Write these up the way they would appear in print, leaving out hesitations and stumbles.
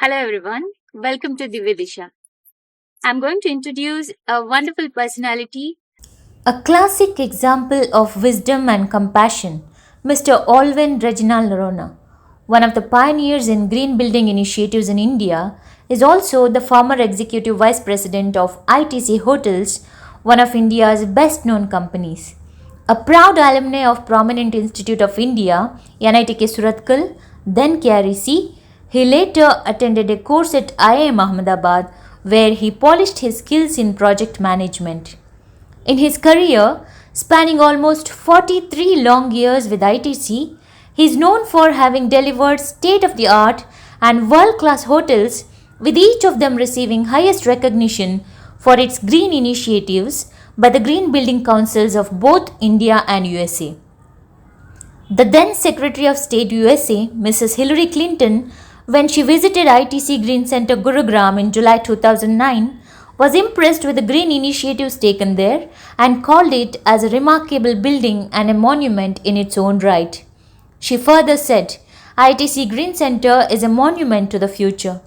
Hello everyone, welcome to Dividisha. I'm going to introduce a wonderful personality. A classic example of wisdom and compassion, Mr. Alwyn Reginald Lona, one of the pioneers in green building initiatives in India, is also the former executive vice president of ITC Hotels, one of India's best known companies. A proud alumni of prominent Institute of India, NITK Surathkal, then KREC, he later attended a course at IIM Ahmedabad where he polished his skills in project management. In his career, spanning almost 43 long years with ITC, he is known for having delivered state of the art and world class hotels, with each of them receiving highest recognition for its green initiatives by the Green Building Councils of both India and USA. The then Secretary of State USA, Mrs. Hillary Clinton, when she visited ITC Green Center Gurugram in July 2009, was impressed with the green initiatives taken there and called it as a remarkable building and a monument in its own right. She further said, ITC Green Center is a monument to the future.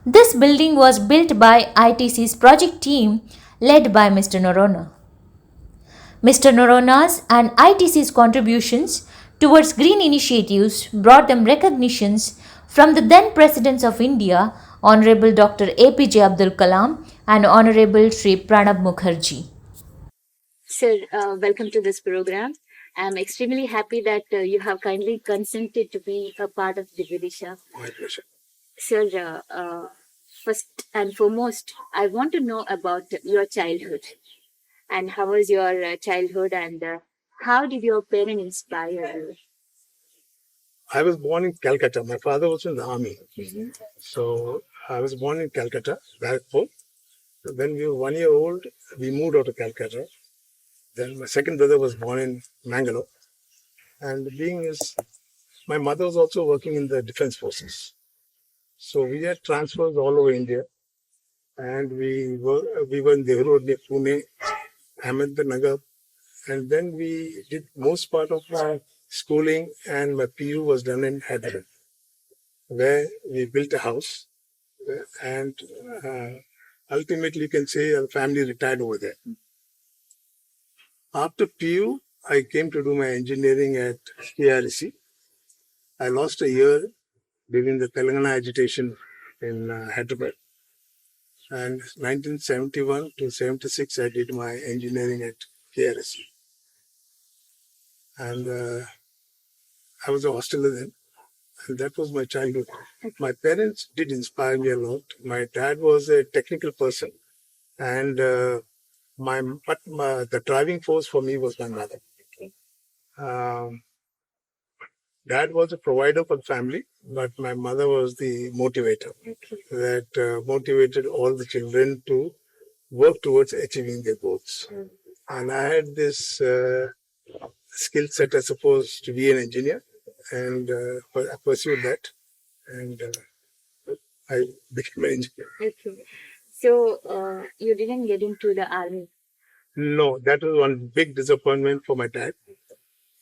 This building was built by ITC's project team led by Mr. Noronha. Mr. Noronha's and ITC's contributions towards green initiatives brought them recognitions from the then Presidents of India, Honorable Dr. APJ Abdul Kalam and Honorable Sri Pranab Mukherjee. Sir, welcome to this program. I'm extremely happy that you have kindly consented to be a part of Dividisha. My pleasure. Sir, first and foremost, I want to know about your childhood and how was your childhood and how did your parents inspire you? I was born in Calcutta. My father was in the army. Mhm. So I was born in Calcutta, Bharatpur. When we were 1 year old, we moved out of Calcutta. Then my second brother was born in Mangalore. And my mother was also working in the defense forces. So we had transfers all over India. And we were in Dehru near Pune, Ahmednagar. And then we did most part of my schooling and my PU was done in Hyderabad, where we built a house and uh, ultimately you can say our family retired over there. After PU, I came to do my engineering at KREC. I lost a year during the Telangana agitation in Hyderabad. And 1971 to 76, I did my engineering at KREC. And I was a hosteler then. And that was my childhood. My parents did inspire me a lot. My dad was a technical person. And the driving force for me was my mother. Um, Dad was a provider for the family, but my mother was the motivator that motivated all the children to work towards achieving their goals. And I had this skill set, I suppose, to be an engineer, and I pursued that, and I became an engineer. Okay. So you didn't get into the army. No, that was one big disappointment for my dad.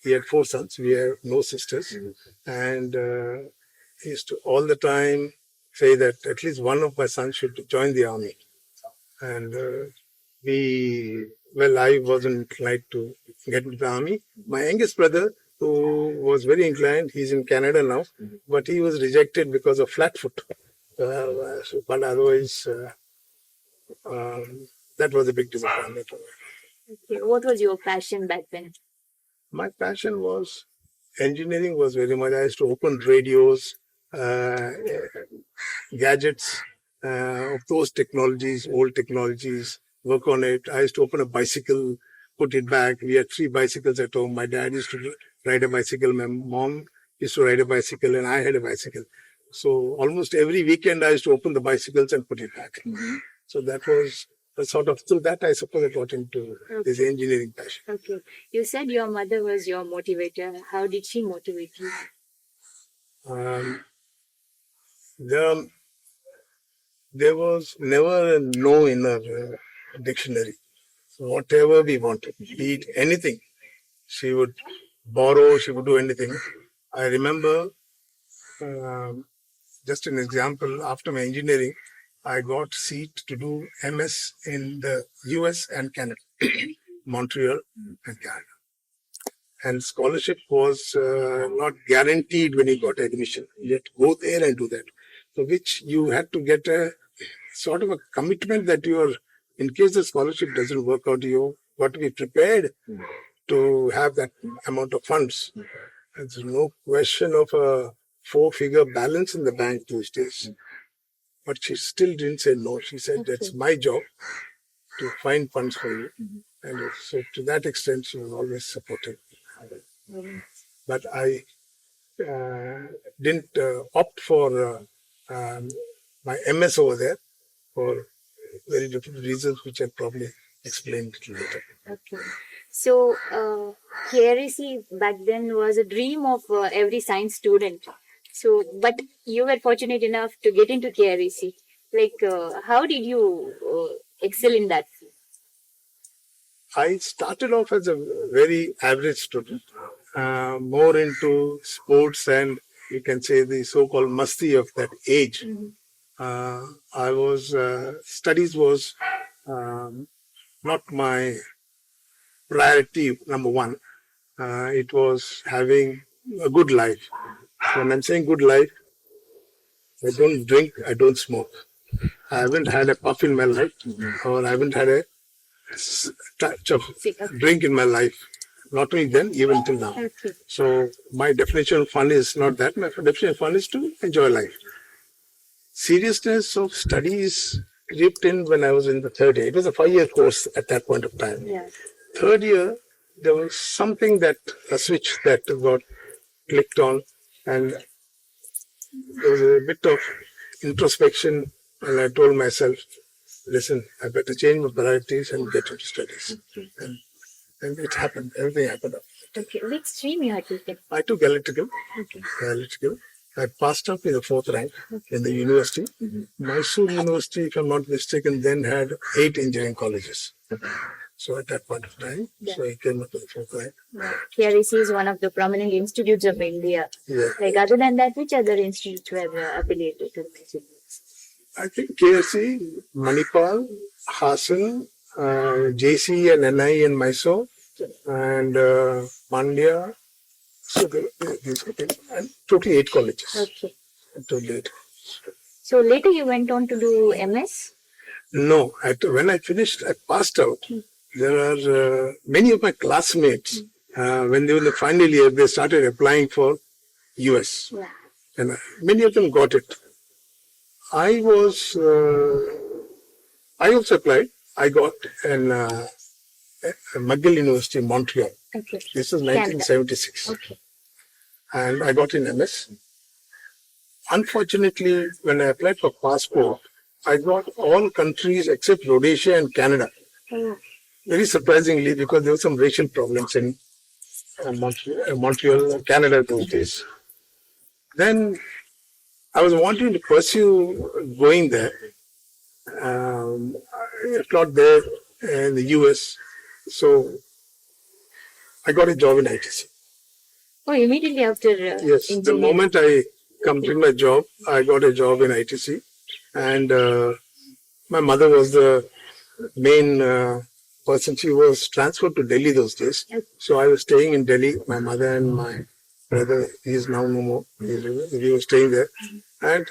He had 4 sons. We have no sisters. And he used to all the time say that at least one of my sons should join the army. And I wasn't inclined to get into the army. My youngest brother, who was very inclined, he's in Canada now, but he was rejected because of flat foot. But otherwise, that was a big disappointment. Okay. What was your passion back then? My passion was engineering was very much. I used to open radios, gadgets, of those technologies, old technologies, work on it. I used to open a bicycle, put it back. We had 3 bicycles at home. My dad used to ride a bicycle. My mom used to ride a bicycle, and I had a bicycle. So almost every weekend, I used to open the bicycles and put it back. Mm-hmm. So that was the sort of through that I suppose I got into this engineering passion. Okay. You said your mother was your motivator. How did she motivate you? Um, there, there was never a no in her dictionary. So whatever we wanted, be it anything, she would borrow, she would do anything. I remember um, just an example, after my engineering, I got seat to do MS in the US and Canada, Montreal and Canada. And scholarship was not guaranteed when you got admission. You had to go there and do that. So which you had to get a sort of a commitment that you are, in case the scholarship doesn't work out, you got to be prepared to have that amount of funds. And there's no question of a 4-figure balance in the bank those days. But she still didn't say no. She said, that's my job to find funds for you. And so to that extent, she was always supportive. But I didn't opt for my MS over there for very different reasons, which I'll probably explain later. Okay. So, KREC back then was a dream of every science student. So, but you were fortunate enough to get into KREC. Like, how did you excel in that field? I started off as a very average student, more into sports and you can say the so-called masti of that age. I was, studies was not my priority, number one. It was having a good life. When I'm saying good life, I don't drink, I don't smoke. I haven't had a puff in my life, or I haven't had a touch of drink in my life. Not only then, even till now. Okay. So my definition of fun is not that. My definition of fun is to enjoy life. Seriousness of studies crept in when I was in the third year. It was a 5-year course at that point of time. Yeah. Third year, there was something that, a switch that got clicked on, and there was a bit of introspection, and I told myself, listen, I better change my priorities and get into studies. Okay. And it happened. Everything happened. Okay. Which stream you had taken? I took electrical. Okay. Electrical. I passed up in the 4th rank in the university. Mysore University, if I'm not mistaken, then had 8 engineering colleges. So at that point of time, so I came up to the 4th rank. KREC is one of the prominent institutes of India. Yeah. Like other than that, which other institutes were affiliated to the I think KSC, Manipal, Hassan, JC and NI in Mysore, and Mandya. So and totally 8 colleges. Okay. Totally 8. So later you went on to do MS? No, when I finished, I passed out. There are many of my classmates, when they were in the final year, they started applying for US. Yeah. And many of them got it. I also applied. I got in McGill University, Montreal. Okay. This was 1976. Okay. And I got in MS. Unfortunately, when I applied for passport, I got all countries except Rhodesia and Canada. Oh. Very surprisingly, because there were some racial problems in Montreal, Canada those days. Then I was wanting to pursue going there. If not there in the US. So I got a job in ITC. Oh, immediately after Yes, the engineering. moment I completed my job, I got a job in ITC. And my mother was the main person. She was transferred to Delhi those days. So I was staying in Delhi. My mother and my brother, he is now no more. We were staying there. And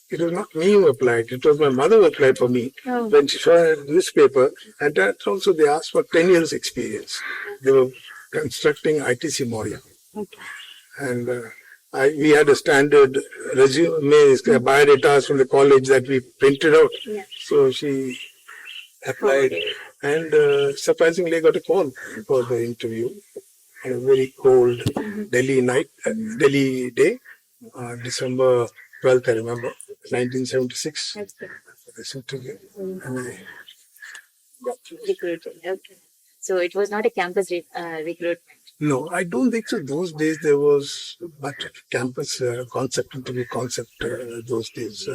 it was not me who applied. It was my mother who applied for me. Oh. When she saw a newspaper, and that also they asked for 10 years experience. They were constructing ITC Moria. Okay. And we had a standard resume, biodatas from the college that we printed out. Yeah. So she applied, and surprisingly I got a call for the interview on a very cold Delhi night, Delhi day, December 12th, I remember, 1976. Okay. This interview. And I got Recruited. Okay. So it was not a campus recruitment. No, I don't think so. Those days there was much campus concept, interview concept those days.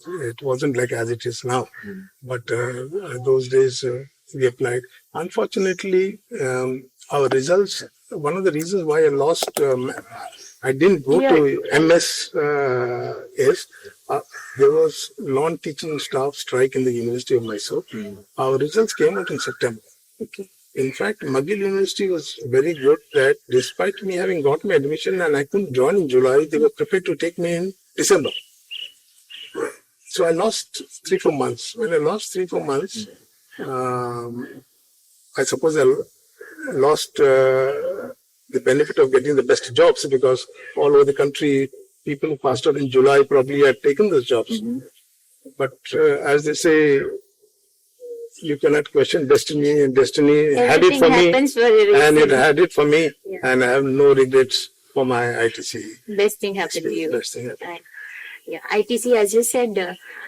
It wasn't like as it is now. But those days we applied. Unfortunately, our results, one of the reasons why I lost I didn't go to MS. Yes, there was non-teaching staff strike in the University of Mysore. Our results came out in September. Okay. In fact, McGill University was very good that despite me having got my admission and I couldn't join in July, they were prepared to take me in December. So I lost 3-4 months. When I lost 3-4 months, I suppose I lost the benefit of getting the best jobs because all over the country, people who passed out in July probably had taken those jobs. But as they say, you cannot question destiny, and destiny had it for me, and it had it for me, and I have no regrets for my ITC. Best thing happened to you. Best thing happened. Yeah, ITC, as you said,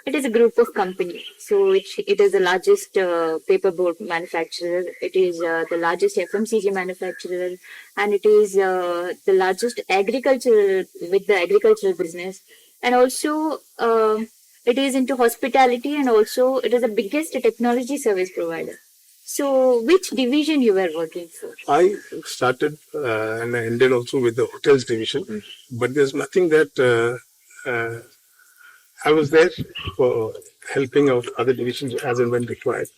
it is a group of companies. So it is the largest paperboard manufacturer. It is the largest FMCG manufacturer, and it is the largest agricultural with the agricultural business, and also it is into hospitality, and also it is the biggest technology service provider. So, which division you were working for? I started and I ended also with the hotels division, but there's nothing that. I was there for helping out other divisions as and when required.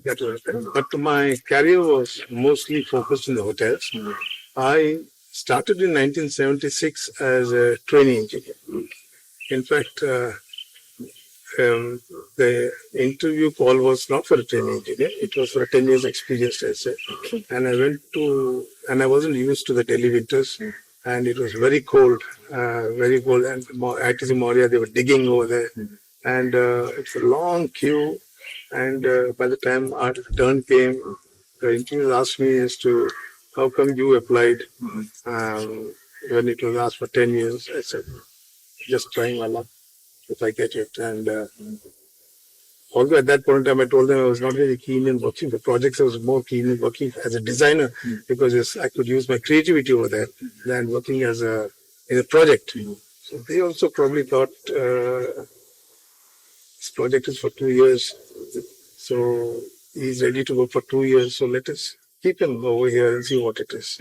That was it. But my career was mostly focused in the hotels. I started in 1976 as a trainee engineer. In fact, the interview call was not for a trainee engineer. It was for a 10 years experience, I said. And I wasn't used to the Delhi winters. And it was very cold. And ITC Moria, they were digging over there. And it's a long queue. And by the time our turn came, the interviewer asked me as to how come you applied when it was asked for 10 years. I said, just trying my luck if I get it. And although at that point in time I told them I was not very keen in working for projects, I was more keen in working as a designer because I could use my creativity over there than working in a project. So they also probably thought this project is for 2 years, so he's ready to work for 2 years. So let us keep him over here and see what it is.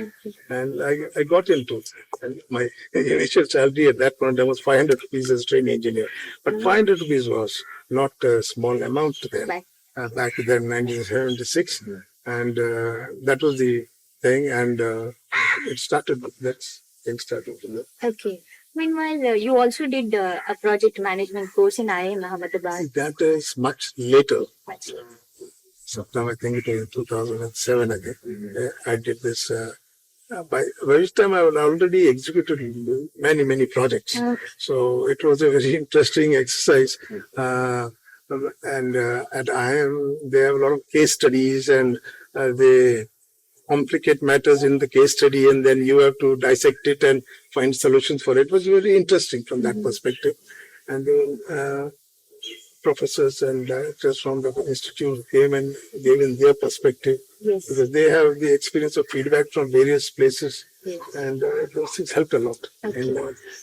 And I got into it. And my initial salary at that point in time was 500 rupees as a trainee engineer. But 500 rupees was not a small amount then. Back then, 1976. And that was the thing. And it started. That's thing started. Okay. Meanwhile, you also did a project management course in IIM Ahmedabad. That is much later. Much later. Sometime I think it was in 2007 again. I did this. By which time I had already executed many projects. So it was a very interesting exercise. And at IIM, they have a lot of case studies and they complicate matters in the case study and then you have to dissect it and find solutions for it. It was very interesting from that perspective. And then professors and directors from the institute came and gave in their perspective because they have the experience of feedback from various places and those things helped a lot in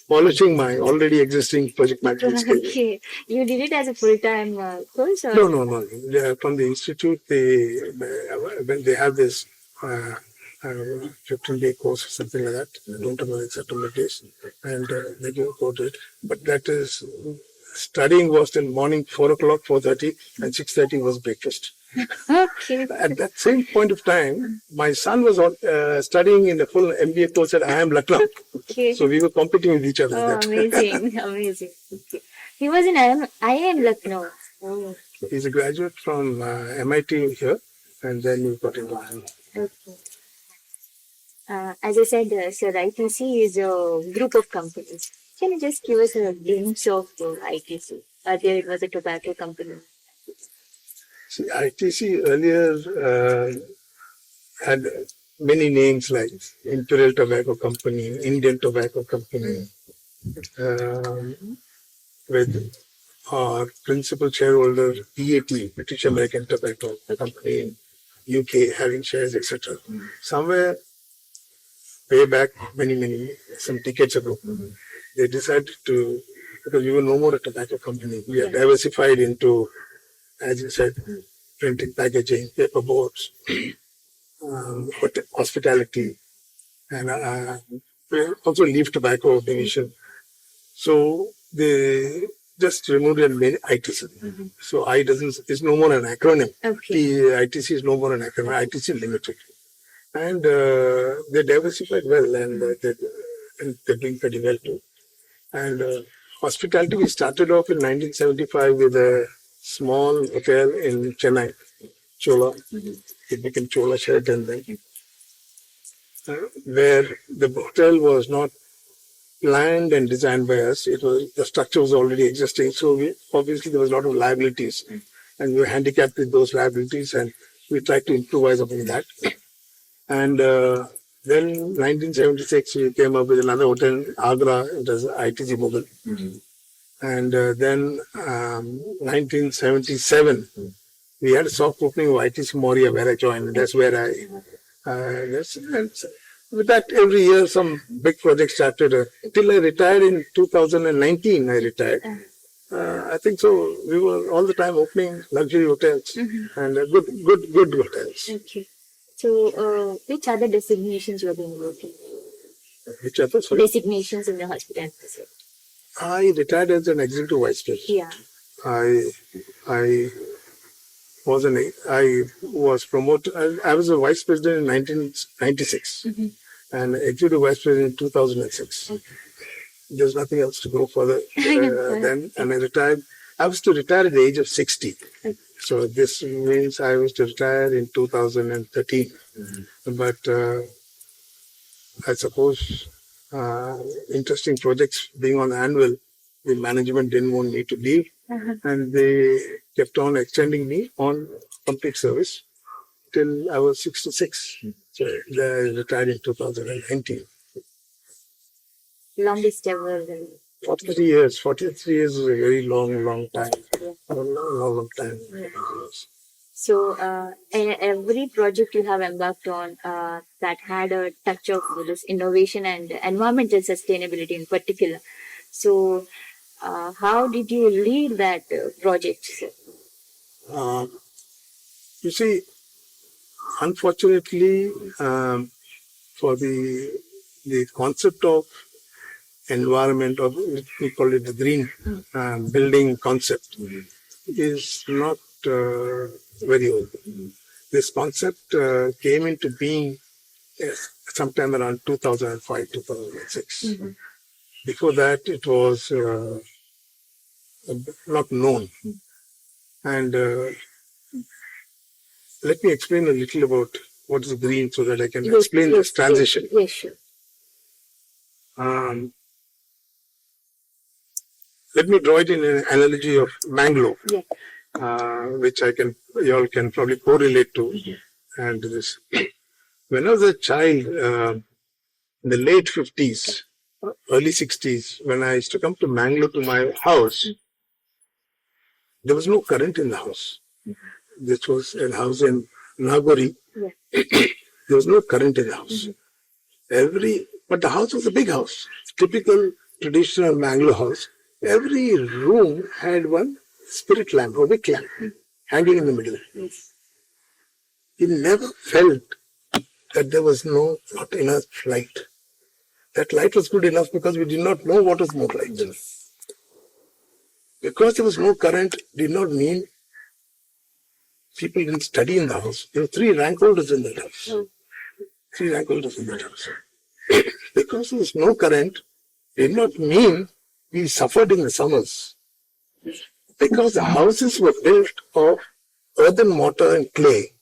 polishing my already existing project management skills. Okay. You did it as a full-time course? Or? No. From the institute, when they have this 15-day course or something like that, I don't know the exact number of days, and they go to it. But that is... Studying was till morning 4 o'clock, 4:30, and 6:30 was breakfast. Okay. At that same point of time, my son was studying in the full MBA course at IIM Lucknow. Okay. So we were competing with each other. Oh, amazing. Okay. He was in IIM Lucknow. Oh. He's a graduate from MIT here, and then he got into IIM. Okay. As I said, Sir, ITC is a group of companies. Can you just give us a glimpse of ITC? Earlier it was a tobacco company. See, ITC earlier had many names like Imperial Tobacco Company, Indian Tobacco Company, with our principal shareholder, BAT, British American Tobacco Company in UK, having shares, etc. Somewhere way back, some decades ago, they decided to, because we were no more a tobacco company, we are diversified into, as you said, printing, packaging, paperboards, hospitality, and also leaf tobacco division. So they just removed and made ITC. So I is no more an acronym. Okay. ITC is no more an acronym. ITC Limited. And they diversified well, and they're doing pretty well too. And hospitality, we started off in 1975 with a small hotel in Chennai, Chola. It became Chola Sheraton then, where the hotel was not planned and designed by us. It was, the structure was already existing, so obviously there was a lot of liabilities, and we were handicapped with those liabilities, and we tried to improvise upon that. And then 1976 we came up with another hotel in Agra. It was ITC Mughal. And then 1977 we had a soft opening of ITC Moria where I joined. That's where and with that, every year some big projects started. Till I retired in 2019, I retired. I think so. We were all the time opening luxury hotels and good hotels. Okay. So, which other designations you have been working? Which other? Sorry? Designations in the hospitality sector. I retired as an executive vice president. Yeah. I was promoted. I was a vice president in 1996 and executive vice president in 2006. Okay. There's nothing else to go further then, and I retired. I was to retire at the age of 60. Okay. So this means I was to retire in 2013. But I suppose interesting projects being on the annual, the management didn't want me to leave, and they kept on extending me on complete service till I was 66. So I retired in 2019. Longest ever. 43 years. 43 years is a very long time. Yeah. A long time. Yeah. So, in every project you have embarked on that had a touch of this innovation and environmental sustainability in particular. So, how did you lead that project? You see, unfortunately, for the concept of environment, or we call it the green building concept, is not very old. This concept came into being sometime around 2005, 2006. Before that, it was not known. And let me explain a little about what is green so that I can explain this transition. Yes, sure. Let me draw it in an analogy of Mangalore, which you all can probably correlate to. And this, when I was a child, in the late 50s, early 60s, when I used to come to Mangalore to my house, there was no current in the house. This was a house in Nagori. There was no current in the house. But the house was a big house, typical traditional Mangalore house. Every room had one spirit lamp or wick lamp hanging in the middle. You never felt that there was not enough light. That light was good enough because we did not know what was more light. Because there was no current did not mean people didn't study in the house. There were 3 rank holders in that house. 3 rank holders in that house. Because there was no current did not mean we suffered in the summers. Because the houses were built of earthen mortar and clay.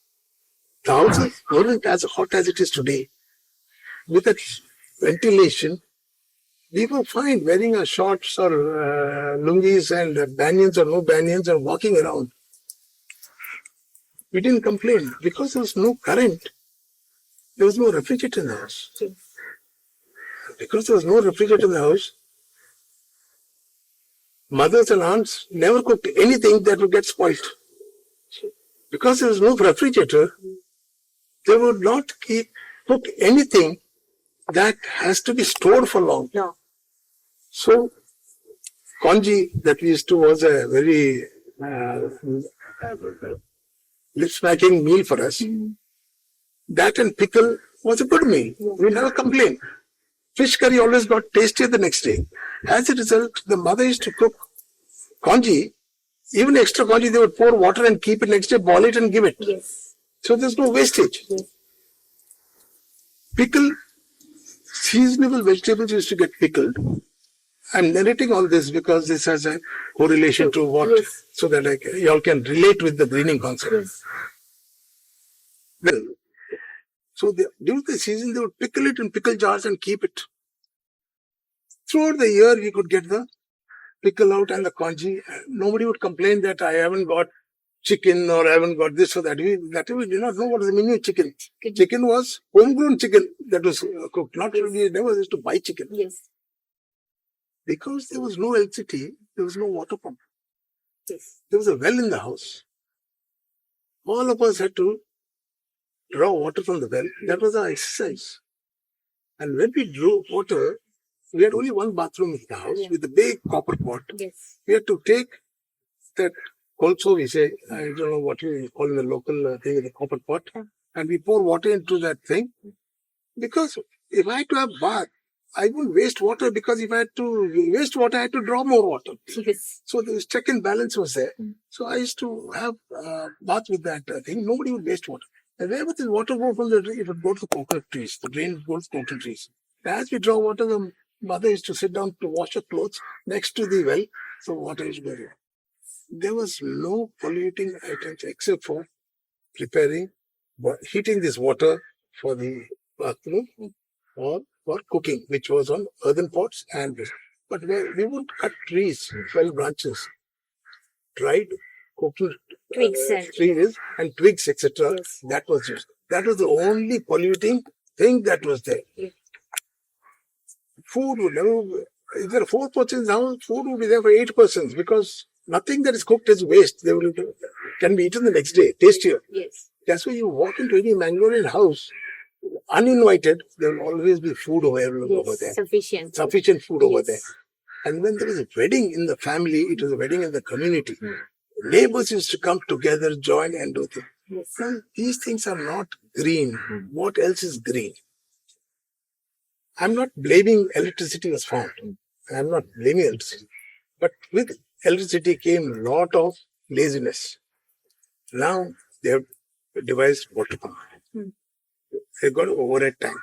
The houses weren't as hot as it is today. With that ventilation, we were fine wearing our shorts or lungis and banyans or no banyans and walking around. We didn't complain because there was no current. There was no refrigerator in the house. Because there was no refrigerator in the house, mothers and aunts never cooked anything that would get spoiled. Because there was no refrigerator, they would not cook anything that has to be stored for long. No. So, congee that we used to was a very lip-smacking meal for us. That and pickle was a good meal. We never complained. fish curry always got tastier the next day. As a result, the mother used to cook congee, even extra congee, they would pour water and keep it next day, boil it and give it. Yes. So there's no wastage. Yes. Pickle, seasonable vegetables used to get pickled. I'm narrating all this because this has a correlation to what, Yes. so that you all can relate with the greening concept. Yes. Well, so during the season, they would pickle it in pickle jars and keep it. Throughout the year, we could get the pickle out and the congee. Nobody would complain that I haven't got chicken or I haven't got this or that. We did not know what is the meaning of chicken. Chicken was homegrown chicken that was cooked. Not we never used to buy chicken. Yes. Because there was no electricity, there was no water pump. Yes. There was a well in the house. All of us had to draw water from the well. That was our exercise. And when we drew water, we had only one bathroom in the house with a big copper pot. Yes. We had to take that, also we say, I don't know what you call in the local thing, the copper pot, and we pour water into that thing. Because if I had to have bath, I wouldn't waste water, because if I had to waste water, I had to draw more water. Yes. So the check and balance was there. So I used to have bath with that thing. Nobody would waste water. And wherever the water go from the tree, it would go to the coconut trees. The drain would go to the coconut trees. As we draw water, the mother used to sit down to wash her clothes next to the well. So water is going there. There was no polluting items except for preparing, heating this water for the bathroom or for cooking, which was on earthen pots. But we would cut trees, 12 branches, dried coconut trees and twigs, etc. Yes. That was used. That was the only polluting thing that was there. Yes. Food would never, if there are 4 persons now, food would be there for 8 persons, because nothing that is cooked is waste. Can be eaten the next day, tastier. Yes. That's why you walk into any Mangalorean house, uninvited, there will always be food available over there. Sufficient food over there. And when there was a wedding in the family, it was a wedding in the community. Neighbors used to come together, join and do things. Yes. Now, these things are not green. What else is green? I'm not blaming electricity was found. I'm not blaming electricity. But with electricity came a lot of laziness. Now they have devised water pump. They've got an overhead tank.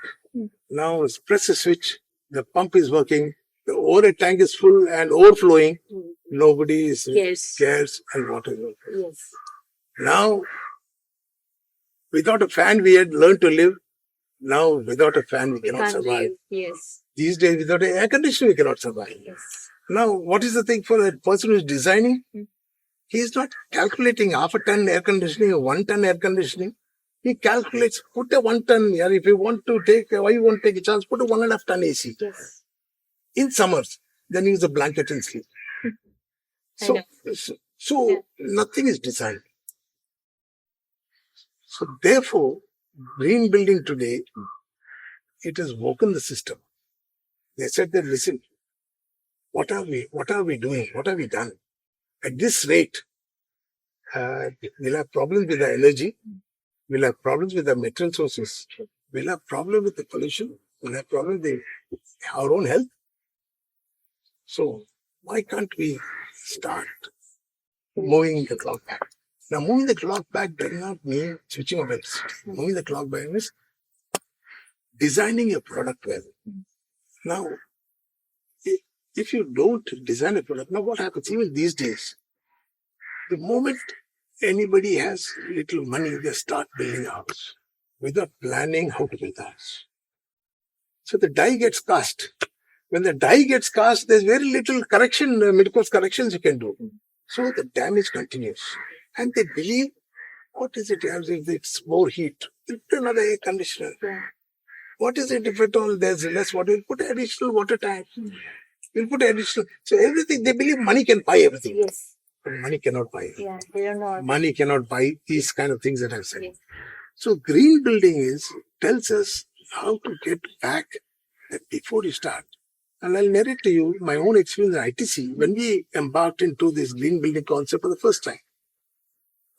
Now press a switch, the pump is working, the overhead tank is full and overflowing. Nobody cares and water is working. Yes. Now, without a fan we had learned to live. Now, without a fan we cannot survive. Yes. These days, without an air conditioner we cannot survive. Yes. Now, what is the thing for a person who is designing? He is not calculating half a ton air conditioning or 1 ton air conditioning. He calculates, put a 1 ton, if you want to take, why you want to take a chance, put a 1.5 ton AC. Yes. In summers, then use a blanket and sleep. So nothing is designed. So therefore, green building today, it has woken the system. They said that, listen, what are we doing? What have we done? At this rate, we'll have problems with the energy. We'll have problems with the material sources. We'll have problems with the pollution. We'll have problems with our own health. So why can't we start moving the clock back? Now, moving the clock back does not mean switching off electricity. Moving the clock back means designing your product well. Now, if you don't design a product, now what happens? Even these days, the moment anybody has little money, they start building a house without planning how to build the house. So the die gets cast. When the die gets cast, there's very little correction, mid-course corrections you can do. So the damage continues. And they believe, what is it if it's more heat? We'll put another air conditioner. Yeah. What is it if at all there's less water? We'll put additional water tank. We'll put additional. So everything, they believe money can buy everything. Yes. But money cannot buy. Yeah, they don't know. Money cannot buy these kind of things that I've said. Yes. So green building tells us how to get back before you start. And I'll narrate to you my own experience at ITC when we embarked into this green building concept for the first time.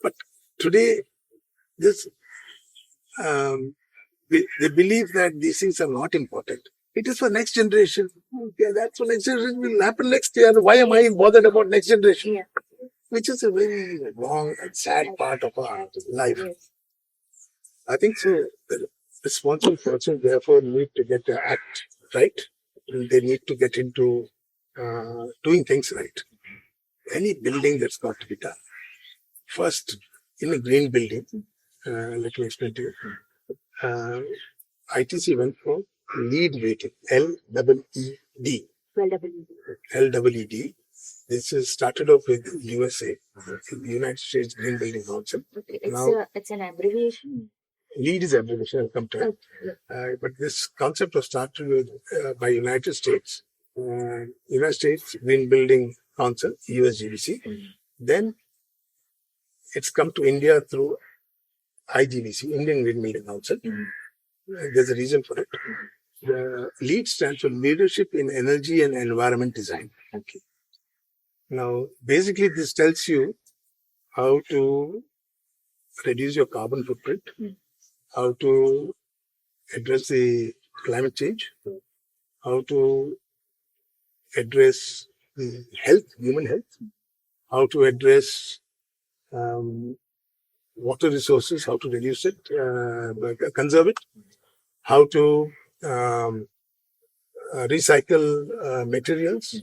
But today, they believe that these things are not important. It is for next generation. Okay, that's for next generation. Will happen next year. Why am I bothered about next generation? Yeah. Which is a very wrong and sad part of our life. Yes. I think so. The responsible person therefore need to get the act right. They need to get into doing things right. Any building that's got to be done. First, in a green building, let me explain to you. ITC went for LEED rating, LEED. LEED. This is started off with USA, the United States Green Building Council. Okay. Now, It's an abbreviation. LEED is abbreviation, I'll come to it. But this concept was started with, by United States. United States Green Building Council, USGBC. Then it's come to India through IGBC, Indian Green Building Council. There's a reason for it. The LEED stands for Leadership in Energy and Environment Design. Okay. Now, basically, this tells you how to reduce your carbon footprint, how to address the climate change, how to address the health, human health, how to address water resources, how to reduce it, conserve it, how to recycle materials,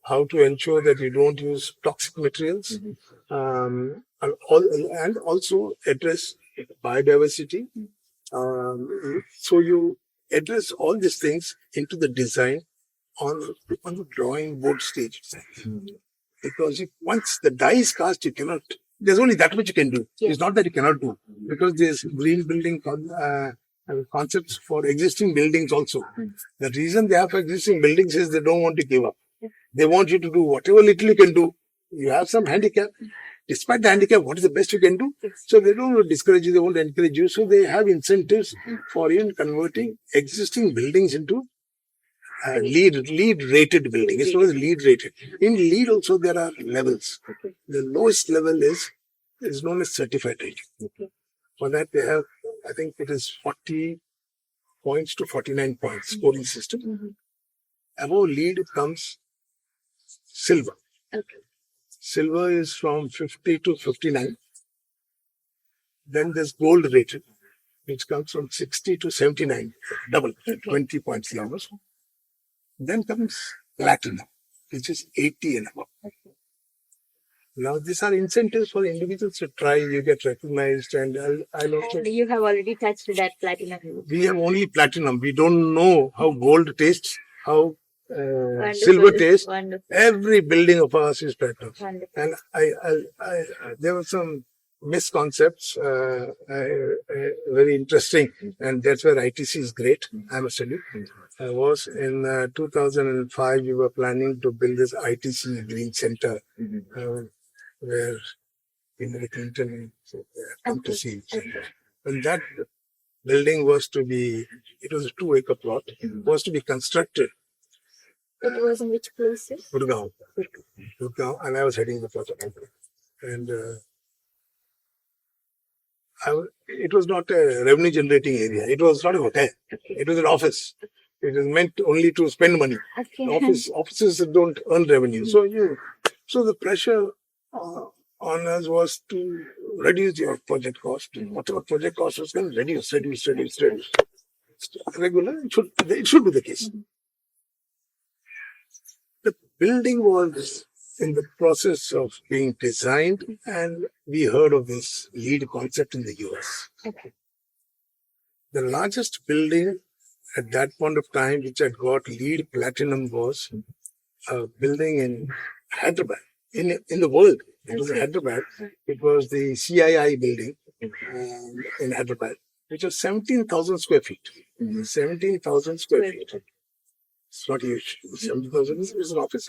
how to ensure that you don't use toxic materials, and also address biodiversity. So you address all these things into the design on the drawing board stage. Because once the die is cast, you cannot. There's only that much you can do. Yeah. It's not that you cannot do, because there's green building concepts for existing buildings also. The reason they have existing buildings is they don't want to give up. They want you to do whatever little you can do. You have some handicap. Despite the handicap, what is the best you can do? So they don't discourage you, they won't encourage you. So they have incentives for even converting existing buildings into LEED rated building. It's always LEED rated. In LEED also there are levels. The lowest level is known as certified rating. For that they have, I think it is 40 points to 49 points scoring system. Above LEED comes silver. Silver is from 50 to 59. Then there's gold rated, which comes from 60 to 79, double, 20 points lower. Then comes platinum, which is 80 and above. Now, these are incentives for individuals to try. You get recognized, and I'll also. And you have already touched that platinum. We have only platinum. We don't know how gold tastes, how Wonderful. silver tastes. Wonderful. Every building of ours is platinum. Wonderful. And there were some misconcepts, very interesting, and that's where ITC is great, I must tell you. I was in 2005, we were planning to build this ITC Green Center, where Hillary Clinton come to see it. And that building was to be, it was a 2-acre plot, was to be constructed. It was in which places? Gurgaon, and I was heading the project. And it was not a revenue generating area. It was not a hotel. It was an office. It is meant only to spend money. Offices don't earn revenue. So the pressure on us was to reduce your project cost. Whatever project cost was going to reduce. Regular, it should be the case. The building was in the process of being designed, and we heard of this LEED concept in the US. The largest building at that point of time which had got LEED platinum was a building in Hyderabad, in the world. It was in Hyderabad. It was the CII building in Hyderabad, which was 17,000 square feet. 17,000 square feet. It's not huge. 70,000 is an office.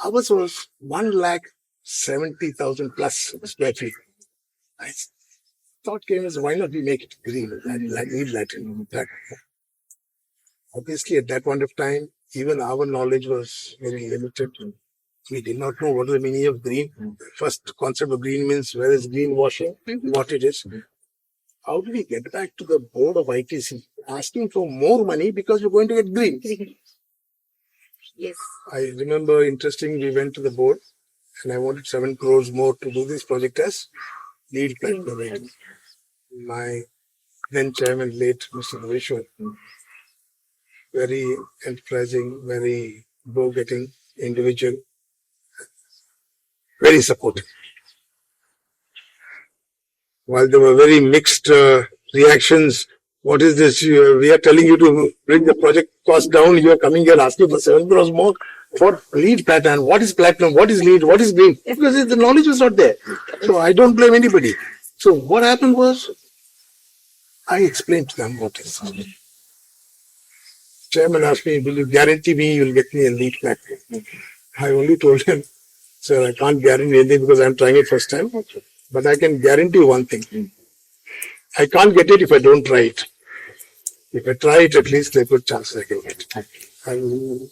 Ours was 1,70,000 plus square feet. I thought came as, why not we make it green, like LEED Latin. Obviously, at that point of time, even our knowledge was very limited. We did not know what is the meaning of green. First concept of green means where is greenwashing, what it is. How do we get back to the board of ITC asking for more money because we're going to get green. Yes. I remember interesting, we went to the board and I wanted 7 crores more to do this project as LEED platinum rating. My then chairman, late Mr. Vishwa, very enterprising, very go-getting individual, very supportive. While there were very mixed reactions, what is this? We are telling you to bring the project cost down. You are coming here asking for 7 crores more for LEED platinum. What is platinum? What is LEED? What is green? Because the knowledge was not there. So I don't blame anybody. So what happened was, I explained to them what is. Chairman asked me, will you guarantee me you will get me a LEED platinum? I only told him, sir, I can't guarantee anything because I'm trying it first time. But I can guarantee one thing. I can't get it if I don't try it. If I try it, at least there's a good chance I can get it. I will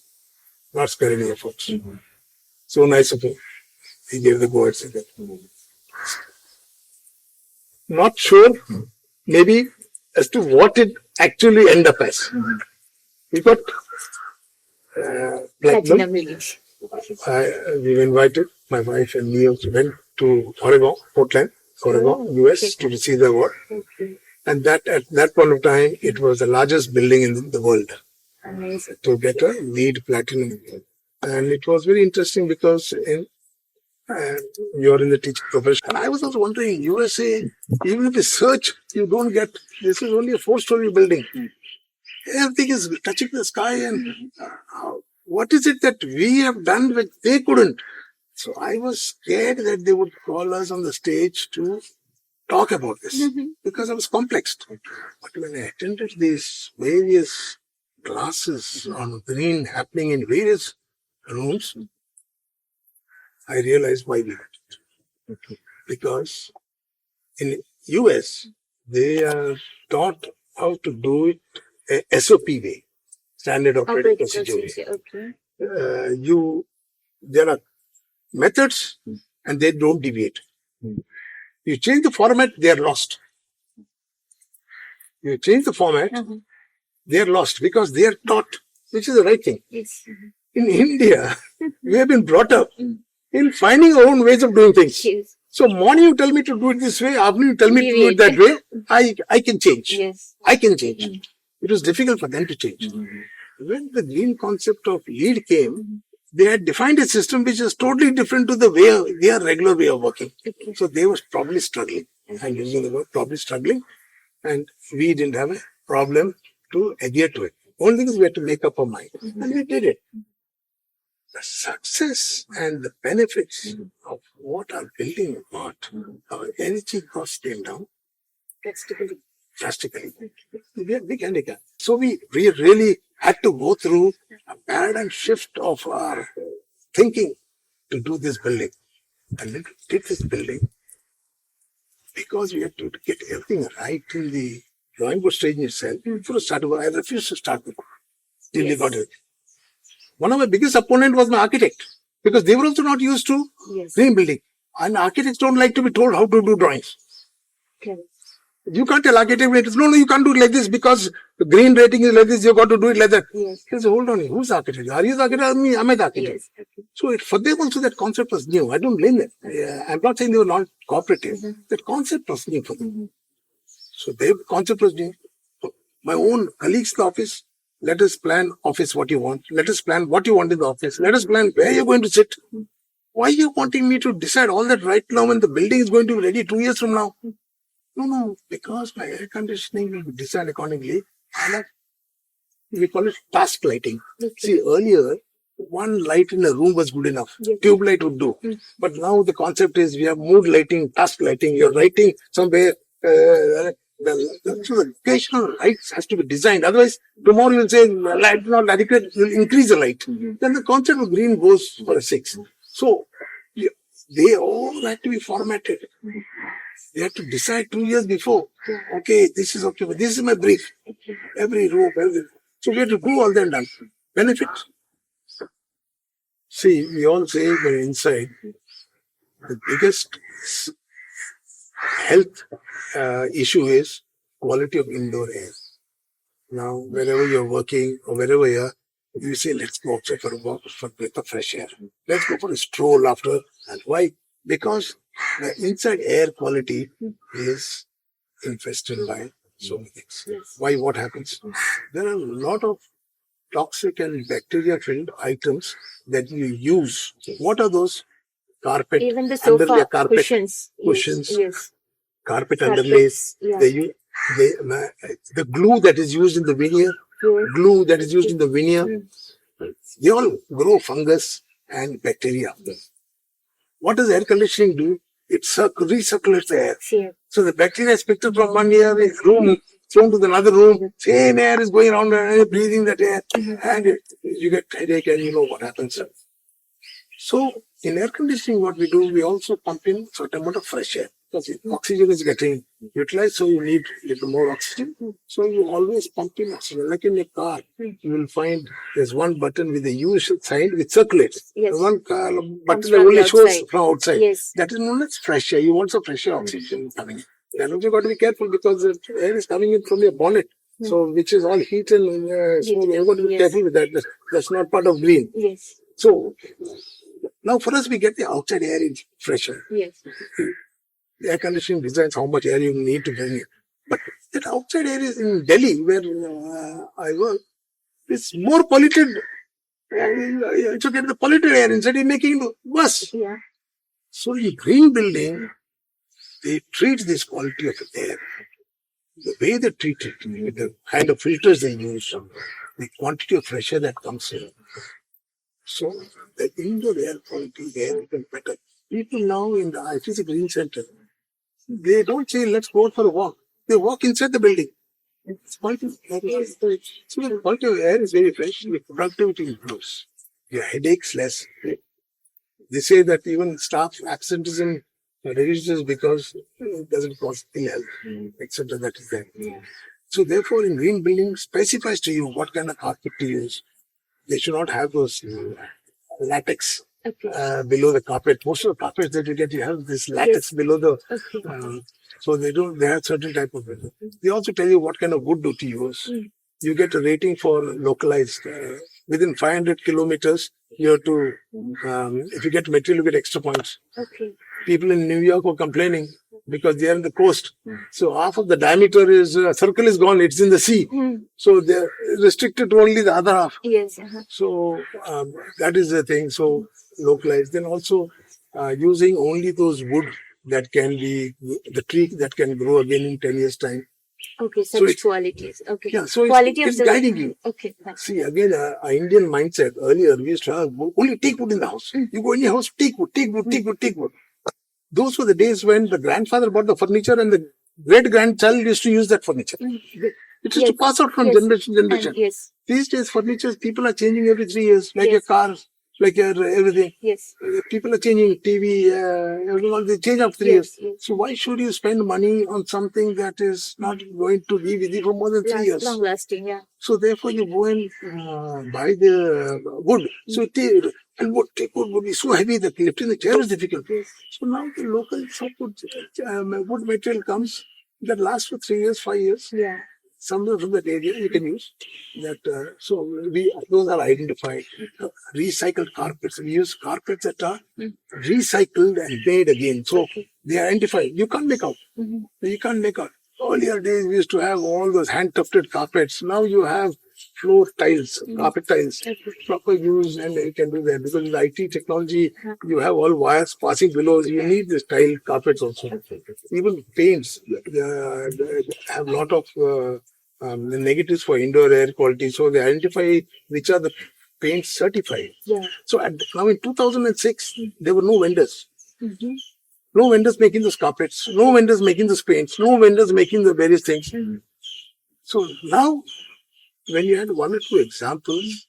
not spare any efforts. So nice of him. He gave the go ahead. Not sure, maybe, as to what it actually end up as. We got platinum. We were invited, my wife and me also went to Oregon, Portland, Oregon, US, to receive the award. And that at that point of time, it was the largest building in the world to get a LEED platinum. And it was very interesting because you're in the teaching profession. And I was also wondering, USA, even if you search, you don't get, this is only a 4-story building. Everything is touching the sky, and what is it that we have done which they couldn't? So I was scared that they would call us on the stage to talk about this because I was complexed. But when I attended these various classes on green happening in various rooms, I realized why we did it. Because in US, they are taught how to do it a SOP way, standard operating procedure way. There are methods and they don't deviate. You change the format, they are lost. You change the format, they are lost because they are taught which is the right thing. Yes. In India, we have been brought up in finding our own ways of doing things. Yes. So morning you tell me to do it this way, afternoon you tell me to do it that way, I can change. Yes. I can change. It was difficult for them to change. When the green concept of LEED came, they had defined a system which is totally different to the way their regular way of working. So they were probably struggling. I'm using the word probably struggling, and we didn't have a problem to adhere to it. Only thing is we had to make up our mind, and we did it. The success and the benefits of what our building got, our energy costs came down drastically. We had big handicap. So we really had to go through a paradigm shift of our thinking to do this building. And then we did this building because we had to get everything right in the drawing board stage itself. Before I refused to start with till they got it. One of my biggest opponents was my architect because they were also not used to green building. And architects don't like to be told how to do drawings. You can't tell architect, no, you can't do it like this because the green rating is like this, you've got to do it like that. He says, hold on, who's the architect? Are you the architect or me? Am I the architect? So for them also that concept was new. I don't blame them. I'm not saying they were not cooperative. That concept was new for them. So their concept was new. My own colleagues in the office, let us plan office what you want. Let us plan what you want in the office. Let us plan where you're going to sit. Why are you wanting me to decide all that right now when the building is going to be ready 2 years from now? No, because my air conditioning will be designed accordingly. We call it task lighting. See, earlier, one light in a room was good enough. Tube light would do. But now the concept is we have mood lighting, task lighting. You're writing somewhere. The occasional lights has to be designed. Otherwise, tomorrow you'll say light is not adequate. You'll increase the light. Then the concept of green goes for a 6. So they all had to be formatted. They had to decide 2 years before. Okay, this is okay. This is my brief. Every room, everything. So we had to do all that done. Benefit. See, we all say when inside, the biggest health issue is quality of indoor air. Now, wherever you're working or wherever you're, you say, let's go outside for a walk, for a breath of fresh air. Let's go for a stroll after. And why? Because the inside air quality is infested by so many things. Why? What happens? There are a lot of toxic and bacteria-filled items that you use. What are those? Carpet, Even the under sofa the carpet, cushions. cushions, Yes. carpet Carpets, underlays. yeah. The glue that is used in the veneer, glue that is used in the veneer, they all grow fungus and bacteria. What does air conditioning do? It recirculates the air. Yeah. So the bacteria is picked up from one room, thrown to another room. Same air is going around and you're breathing that air, and you get headache, and you know what happens. So in air conditioning, what we do, we also pump in certain amount of fresh air because oxygen is getting utilized, so you need a little more oxygen. So you always pump in oxygen. Like in a car, you will find there's one button with a U sign which circulates. Yes. One button that from only the shows outside. from outside. Yes. That is known as fresh air. You want some fresh air oxygen coming in. Then also got to be careful because the air is coming in from your bonnet. So which is all heat and smoke. You've got to be careful with that. That's not part of green. Yes. So now for us, we get the outside air in fresher. Yes. The air conditioning designs how much air you need to bring in. But that outside air is in Delhi, where I work, it's more polluted. To get the polluted air instead of making it worse. Yeah. So in green building, they treat this quality of air. The way they treat it, with the kind of filters they use, the quantity of fresh air that comes in. So the indoor air quality there becomes better. People now in the ITC Green Center, they don't say, let's go out for a walk. They walk inside the building. It's quality of air is good. So the quality of air is very fresh. The productivity improves. Your headaches less. They say that even staff absenteeism reduces because it doesn't cause ill health, etc. That is there. So therefore, in green building specifies to you what kind of carpet to use. They should not have those latex below the carpet. Most of the carpets that you get, you have this latex below the. So they don't. They have certain type of. They also tell you what kind of wood to use. You get a rating for localized within 500 kilometers. You have to. If you get material, you get extra points. People in New York were complaining because they are on the coast. So half of the diameter is circle is gone. It's in the sea. So they're restricted to only the other half. Yes. So that is the thing. So localized. Then also using only those wood that can be the tree that can grow again in 10 years time. Okay, So such qualities. Okay. Yeah, so Quality it's of the guiding you. Okay. Thanks. See, again, our Indian mindset, earlier we used to have only take wood in the house. You go in your house, take wood, take wood, take wood, take wood. Those were the days when the grandfather bought the furniture and the great-grandchild used to use that furniture. It used to pass out from generation to generation. Yes. These days, furniture, people are changing every 3 years, like your cars, like your everything. Yes. People are changing TV, everything, they change after 3 years. So why should you spend money on something that is not going to be with you for more than 3 years? Long lasting, yeah. So therefore you go and buy the wood. So take wood would be so heavy that lifting the chair is difficult. So now the local wood material comes that lasts for 3 years, 5 years. Yeah. Somewhere from that area you can use that. So those are identified. Recycled carpets. We use carpets that are recycled and made again. So they are identified. You can't make out. You can't make out. Earlier days we used to have all those hand tufted carpets. Now you have floor tiles, carpet tiles, proper use, and you can do that because with IT technology you have all wires passing below. You need this tile carpets also. Even paints have a lot of the negatives for indoor air quality. So they identify which are the paints certified. So now in 2006 there were no vendors. No vendors making those carpets, no vendors making those paints, no vendors making the various things. So now, when you had one or two examples,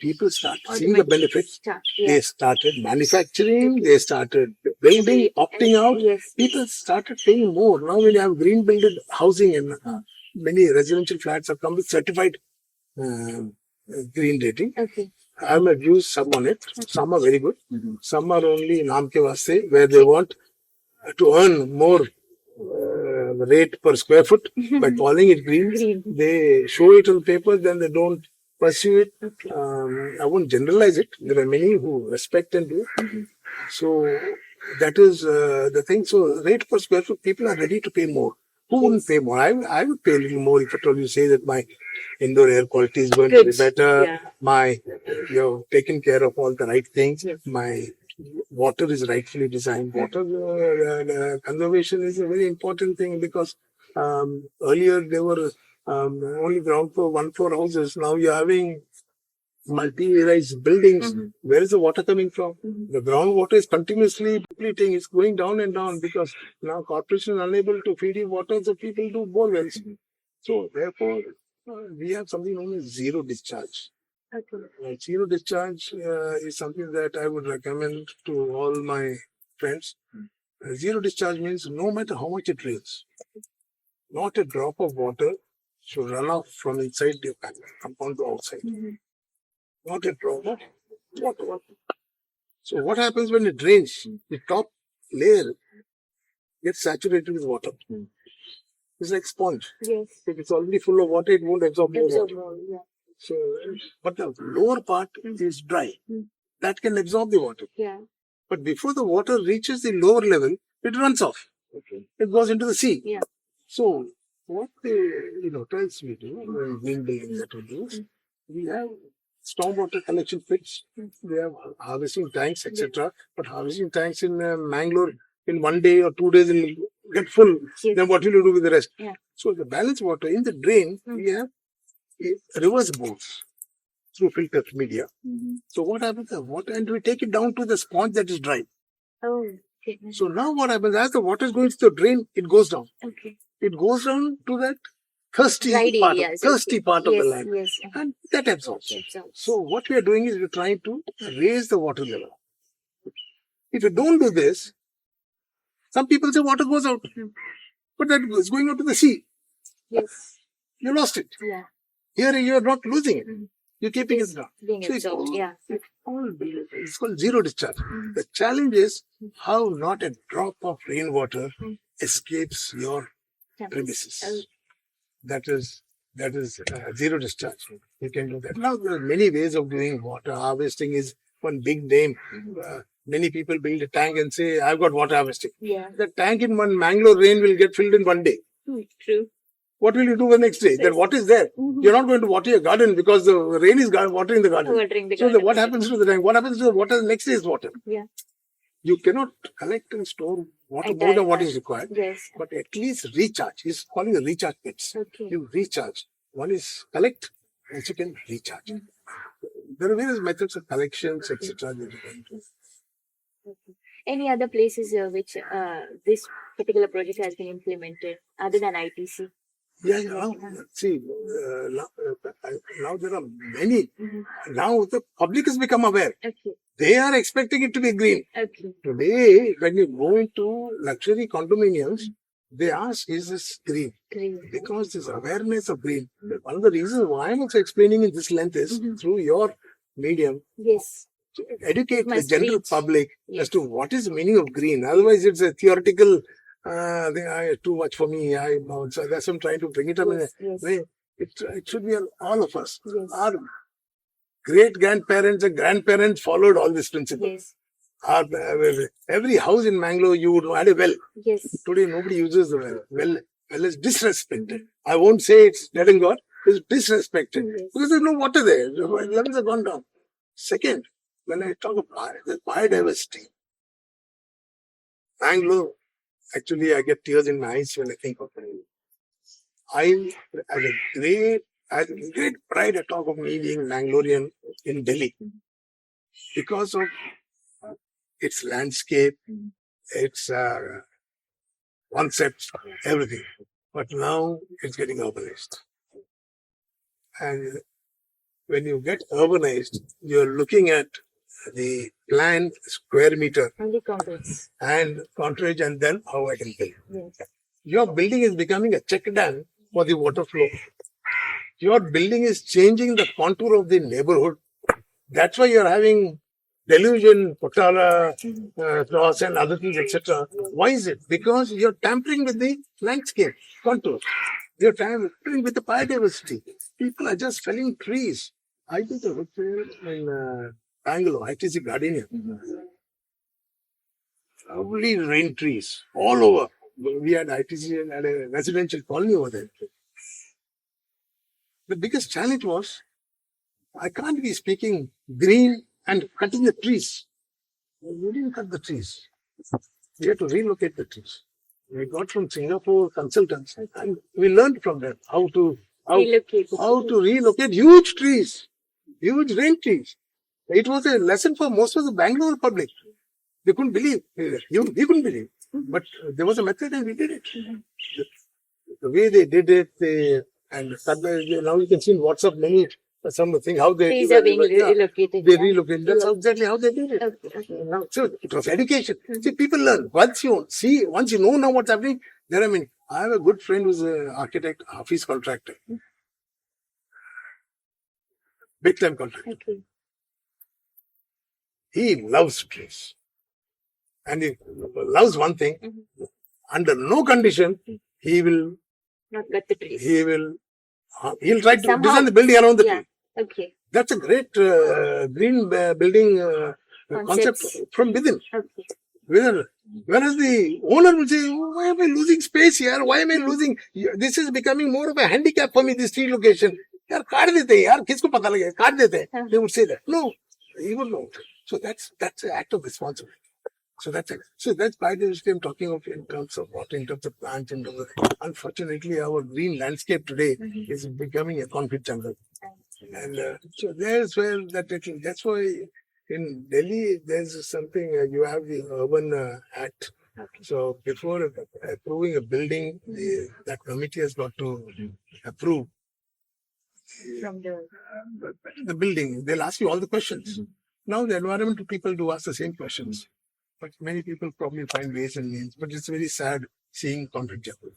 people started seeing the benefits. They started manufacturing, they started building, opting out. People started paying more. Now when you have green builded housing and many residential flats have come with certified green rating. I have used some on it. Some are very good. Some are only naam ke vaste, where they want to earn more rate per square foot by calling it green. Green. They show it on paper, then they don't pursue it. Okay. I won't generalize it. There are many who respect and do. So that is the thing. So rate per square foot, people are ready to pay more. Who wouldn't pay more? I would pay a little more if at all you say that my indoor air quality is going to be better. Yeah. You've taken care of all the right things. Yes. My water is rightfully designed. Water conservation is a very important thing because earlier there were only ground floor, one floor houses. Now you're having multi-rise buildings. Where is the water coming from? The groundwater is continuously depleting. It's going down and down because now corporation is unable to feed you water, so people do borewells. So therefore, we have something known as zero discharge. Okay. Zero discharge is something that I would recommend to all my friends. Zero discharge means no matter how much it rains, not a drop of water should run off from inside the compound to outside. Not a drop of water. So what happens when it rains? The top layer gets saturated with water. It's like sponge. Yes. If it's already full of water, it won't absorb more water. Yeah. So, but the lower part is dry. That can absorb the water. Yeah. But before the water reaches the lower level, it runs off. Okay. It goes into the sea. Yeah. So what the hotels we do, green buildings that we do, we have stormwater collection pits, we have harvesting tanks, etc. But harvesting tanks in Mangalore in 1 day or 2 days will get full. Yes. Then what will you do with the rest? Yeah. So the balanced water in the drain, we have reverse boards through filter media. So what happens? The water, and we take it down to the sponge that is dry. Oh, okay. So now what happens? As the water is going through the drain, it goes down. Okay. It goes down to that thirsty part of the land. Yes. And that absorbs. So what we are doing is we're trying to raise the water level. If you don't do this, some people say water goes out. But that is going out to the sea. Yes. You lost it. Yeah. Here you are not losing it. You're keeping it down. So it's called zero discharge. The challenge is how not a drop of rainwater escapes your premises. That is zero discharge. You can do that. Now there are many ways of doing water harvesting. Is one big name. Many people build a tank and say, "I've got water harvesting." Yeah. The tank in one Mangalore rain will get filled in 1 day. True. What will you do the next day? Then what is there? You're not going to water your garden because the rain is watering the garden. What happens to the tank? What happens to the water? The next day is water. Yeah. You cannot collect and store water more than what is required. Yes. But at least recharge. He's calling it recharge pits. Okay. You recharge. One is collect, and you can recharge. There are various methods of collections, etc. Any other places which this particular project has been implemented other than ITC? Yeah. See, now there are many. Now the public has become aware. Okay. They are expecting it to be green. Okay. Today, when you go into luxury condominiums, they ask, is this green? Because this awareness of green. One of the reasons why I'm also explaining in this length is through your medium. Yes. To educate the general public as to what is the meaning of green. Otherwise, it's a theoretical too much for me. So that's why I'm trying to bring it up in a way. It should be on all of us. Yes. Our great-grandparents and grandparents followed all this principle. Yes. Every house in Mangalore, you would had a well. Yes. Today, nobody uses the well. Well is disrespected. I won't say it's dead and gone. It's disrespected. Yes. Because there's no water there. The levels have gone down. Second, when I talk about biodiversity, Mangalore, actually, I get tears in my eyes when I think of it. I had great pride at talk of me being Mangalorean in Delhi because of its landscape, its concepts, everything. But now it's getting urbanized. And when you get urbanized, you're looking at the planned square meter and frontage and then how I can build. Yes. Your building is becoming a check dam for the water flow. Your building is changing the contour of the neighborhood. That's why you're having delusion, Potala, cross and other things, etc. Why is it? Because you're tampering with the landscape contour. You're tampering with the biodiversity. People are just felling trees. I did a hotel in Bangalore, ITC Gardenia. Lovely rain trees all over. We had ITC and a residential colony over there. The biggest challenge was I can't be speaking green and cutting the trees. We didn't cut the trees. We had to relocate the trees. We got from Singapore consultants and we learned from them how to relocate huge trees, huge rain trees. It was a lesson for most of the Bangalore public. They couldn't believe. We couldn't believe. But there was a method and we did it. The way they did it, and now you can see in WhatsApp many something how they Trees are being relocated. They relocated. That's exactly how they did it. So it was education. See, people learn. Once you know now what's happening, there are many. I have a good friend who's an architect, office contractor. Big time contractor. Okay. He loves trees. And he loves one thing. Under no condition, he will Not cut the trees. he'll try to Somehow- design the building around the Yeah. tree. Okay. That's a great green building concept Concepts. from within. Okay. Whereas the owner will say, "Oh, why am I losing space here? Why am I losing? This is becoming more of a handicap for me, this tree location. यार काट देते हैं यार किसको पता लगे काट देते हैं." They would say that. No, he would not. So that's an act of responsibility. So that's biodiversity I'm talking of in terms of water, in terms of plants, in terms of. Unfortunately, our green landscape today is becoming a concrete jungle. And so that's why in Delhi there's something you have the Urban Act. So before approving a building, that committee has got to approve From the building. They'll ask you all the questions. Now the environmental people do ask the same questions, but many people probably find ways and means. But it's very sad seeing concrete jungle.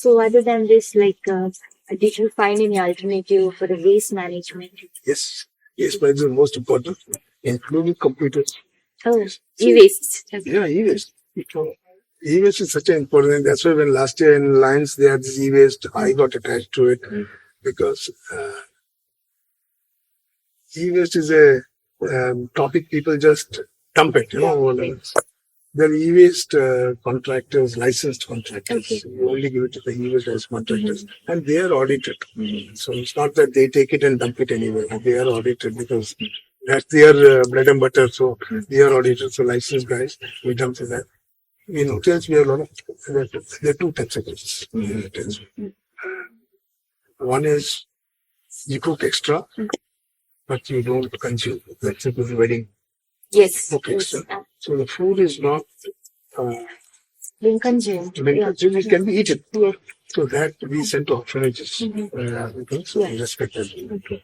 So other than this, did you find any alternative for the waste management? Yes, but it's the most important, including computers. Oh, Yes. e-waste. Okay. Yeah, e-waste. E-waste is such an important thing. That's why when last year in Lions they had this e-waste, I got attached to it because e-waste is a topic people just dump it. They're e-waste contractors, licensed contractors. Okay. You only give it to the e-waste licensed contractors, and they are audited. So it's not that they take it and dump it anywhere. They are audited because that's their bread and butter. So they are audited. So licensed guys, we dump to that. In hotels, we have a lot of. There are two types of hotels. One is you cook extra, but you don't consume. Let's say for the wedding. Yes. Okay, Yes. so- So the food is not Being consumed. it can be eaten. So that we send to orphanages. So we respect that. Okay.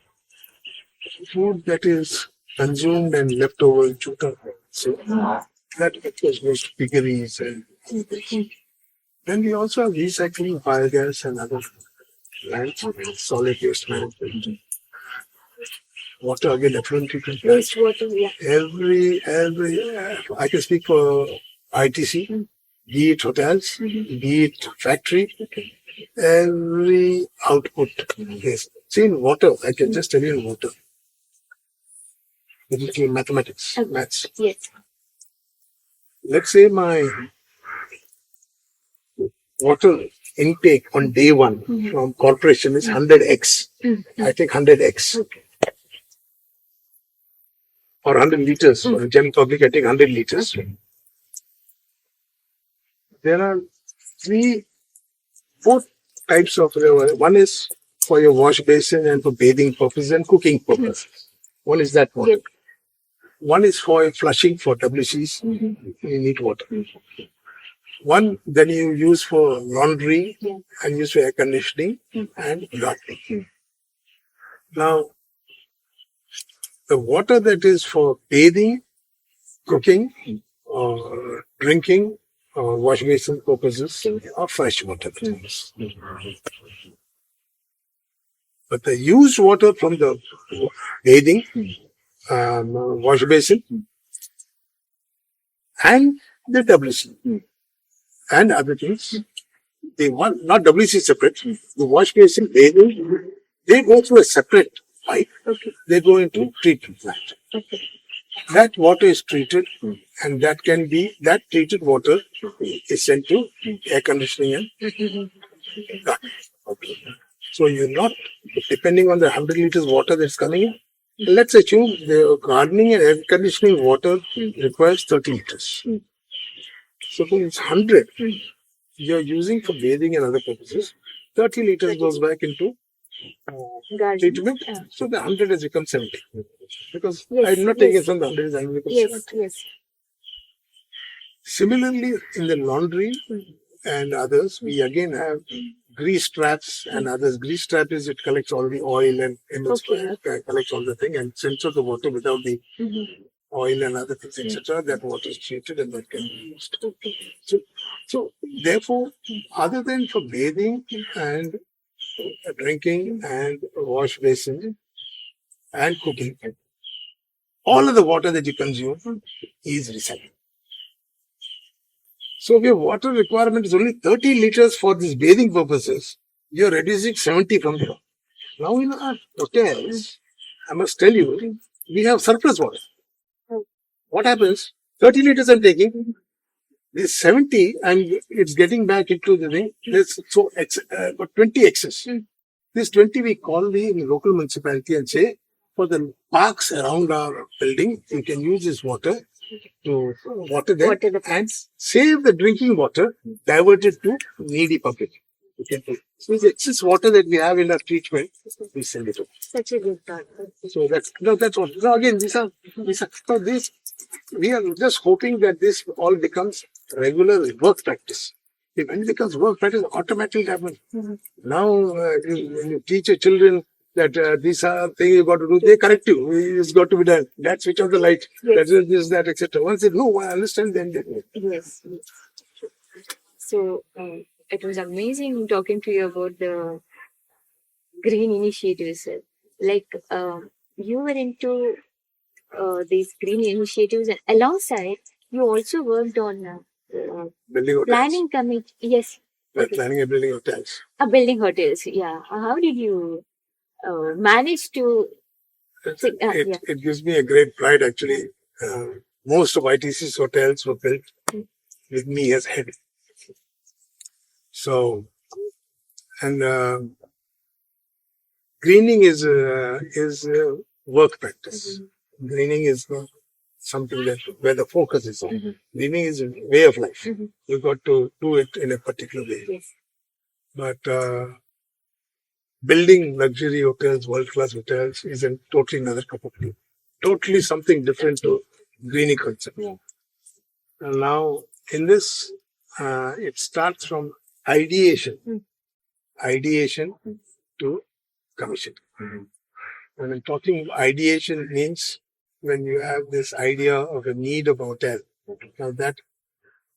Food that is consumed and left over, chuta. So that of course goes to piggeries. And then we also have recycling, biogas and other lands, solid waste management. Water again, effluent treatment. Wastewater, yeah. Every I can speak for ITC, be it hotels, be it factory, every output is. See in water, I can just tell you in water. It is mathematics, Okay. maths. Yes. Let's say my water intake on day one from corporation is 100x. I take 100x. Okay. Or 100 liters. For a gem public, I take 100 liters. There are four types of river. One is for your wash basin and for bathing purposes and cooking purposes. One is that water. Yes. One is for flushing for WCs. You need water. One then you use for laundry and use for air conditioning and laundry. Now, the water that is for bathing, cooking, or drinking, or wash basin purposes are fresh water. But the used water from the bathing, wash basin, and the WC and other things. The one, not WC separate, the wash basin, they go through a separate pipe. Okay. They go into treatment plant. Okay. That water is treated, and that treated water is sent to air conditioning and garden. Okay. So you're not depending on the 100 liters water that's coming in. Let's assume the gardening and air conditioning water requires 30 liters. So when it's 100, you're using for bathing and other purposes. 30 liters goes back into treatment. So the 100 has become 70. Because I'm not taking it from the 100, I'm become 70. Yes. Similarly, in the laundry and others, we again have grease traps and others. Grease trap is it collects all the oil and collects all the thing and sends out the water without the oil and other things, etc. That water is treated and that can be used. So therefore, other than for bathing and drinking and wash basin and cooking, all of the water that you consume is recycled. So if your water requirement is only 30 liters for these bathing purposes, you're reducing 70 from there. Now in our hotels, I must tell you, we have surplus water. What happens? 30 liters I'm taking, this 70 and it's getting back into the thing. There's got 20 excess. This 20 we call the local municipality and say, for the parks around our building, you can use this water to water them and save the drinking water, divert it to needy public. So the excess water that we have in our treatment, we send it over. Such a good thought. So that's what. Now again, we are just hoping that this all becomes regular work practice. If when it becomes work practice, automatically happens. Now, when you teach your children that these are things you got to do, they correct you. It's got to be done. That switch off the light. That is this, that, etc. Once they know, I understand, then they do. Yes. So it was amazing talking to you about the green initiatives. Like you were into these green initiatives, and alongside you also worked on Building hotels. planning committee. Yes. Planning and building hotels. Building hotels. Yeah. How did you manage to? It gives me a great pride actually. Most of ITC's hotels were built with me as head. So, and greening is work practice. Greening is something that where the focus is on. Greening is a way of life. You've got to do it in a particular way. Yes. But building luxury hotels, world-class hotels, is a totally another cup of tea. Totally something different to greening concept. Yeah. And now, in this, it starts from ideation to commission. When I'm talking ideation means when you have this idea of a need of a hotel. Now that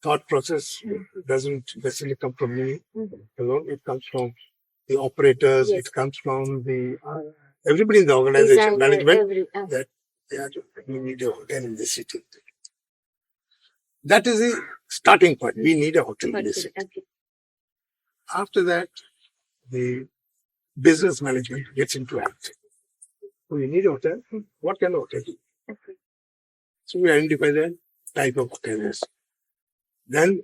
thought process doesn't necessarily come from me alone. It comes from the operators. Yes. It comes from the everybody in the organization, management, that we need a hotel in this city. That is the starting point. We need a hotel in this city. Okay. After that, the business management gets into act. So we need a hotel. What kind of hotel? Okay. So we identify the type of hotel. Then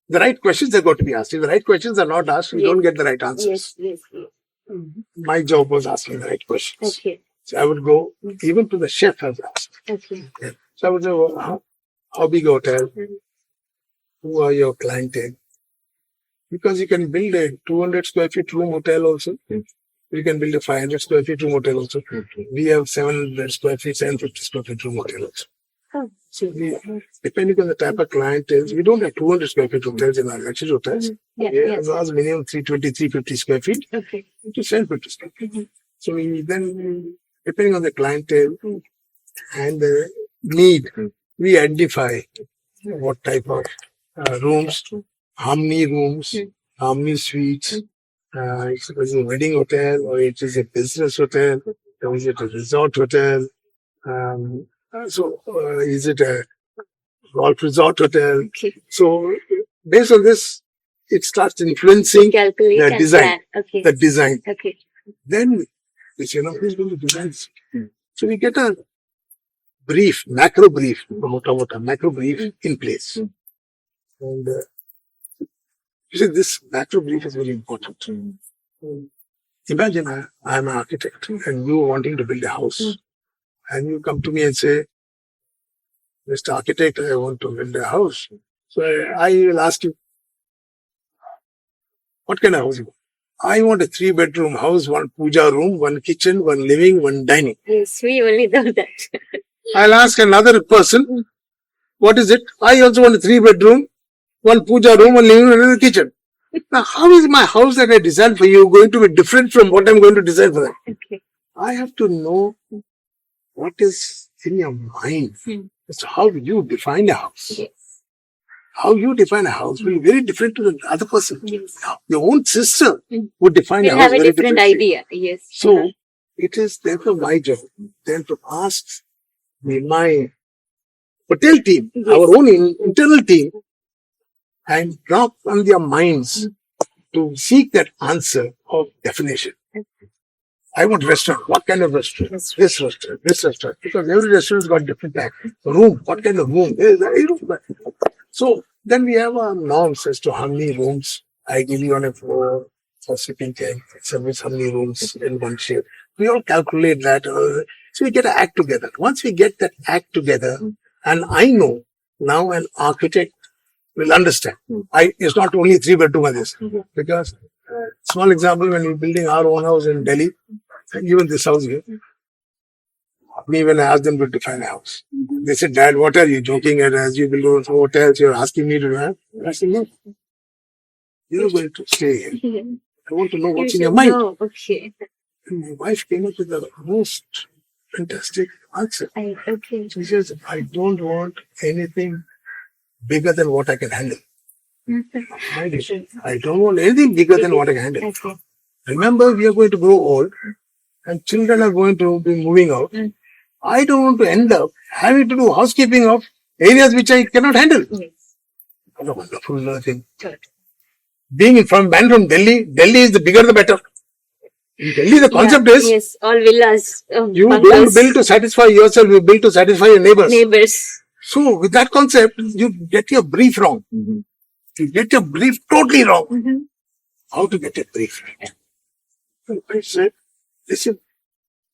the right questions have got to be asked. If the right questions are not asked, we don't get the right answers. Yes. My job was asking the right questions. Okay. So I would go even to the chef has asked. Okay. Yeah. So I would say, well, how big a hotel? Who are your clientele? Because you can build a 200 square feet room hotel also. You can build a 500 square feet room hotel also. We have 700 square feet, 750 square feet room hotel also. So depending on the type of clientele, we don't have 200 square feet hotels in our luxury hotels. As minimum 320, 350 square feet to 750 square feet. So we then, depending on the clientele and the need, we identify what type of rooms, how many rooms, how many suites. If it is a wedding hotel or it is a business hotel, or is it a resort hotel, Is it a golf resort hotel? Okay. So based on this, it starts influencing Calculate the and design. plan. Okay. The design. Okay. Then we say, who's going to design this? So we get a brief, macro brief, macro brief in place. And you see, this macro brief is very important. Imagine I'm an architect and you wanting to build a house. And you come to me and say, Mr. Architect, I want to build a house. So I will ask you, what kind of house you want? I want a 3-bedroom house, 1 puja room, 1 kitchen, 1 living, 1 dining. Yes, we only know that. I'll ask another person, what is it? I also want a 3-bedroom, 1 puja room, 1 living room, and a kitchen. Now, how is my house that I designed for you going to be different from what I'm going to design for them? Okay. I have to know what is in your mind as to how you define a house. Yes. How you define a house will be very different to the other person. Yes. Your own sister would define a We'll house have a very different differently. idea. Yes. So, it is therefore my job then to ask my hotel team, Yes. our own internal team, and drop on their minds to seek that answer of definition. I want restaurant. What kind of restaurant? Yes. This restaurant, this restaurant. Because every restaurant has got different type. Room. What kind of room? So then we have our norms as to how many rooms ideally on a floor for sleeping service, how many rooms in one shift. We all calculate that. So we get an act together. Once we get that act together, and I know now an architect will understand. It's not only 3-bedroom like this. Because, small example, when we're building our own house in Delhi, and even this house here, me when I asked them to define a house, they said, Dad, what are you joking at? As you build hotels, you're asking me to do that? I said, no. You're going to stay here. I want to know what's in your mind. Okay. And my wife came up with the most fantastic answer. Okay. She says, I don't want anything bigger than what I can handle. My dear, I don't want anything bigger than what I can handle. Okay. Remember, we are going to grow old and children are going to be moving out. I don't want to end up having to do housekeeping of areas which I cannot handle. Yes. What a wonderful thing. Good. Being from Delhi is the bigger the better. In Delhi, the concept is yes, all villas. you bungalows, don't build to satisfy yourself, you build to satisfy your neighbors. neighbors. So, with that concept, you get your brief wrong. You get your brief totally wrong. How to get a brief right? I said, listen,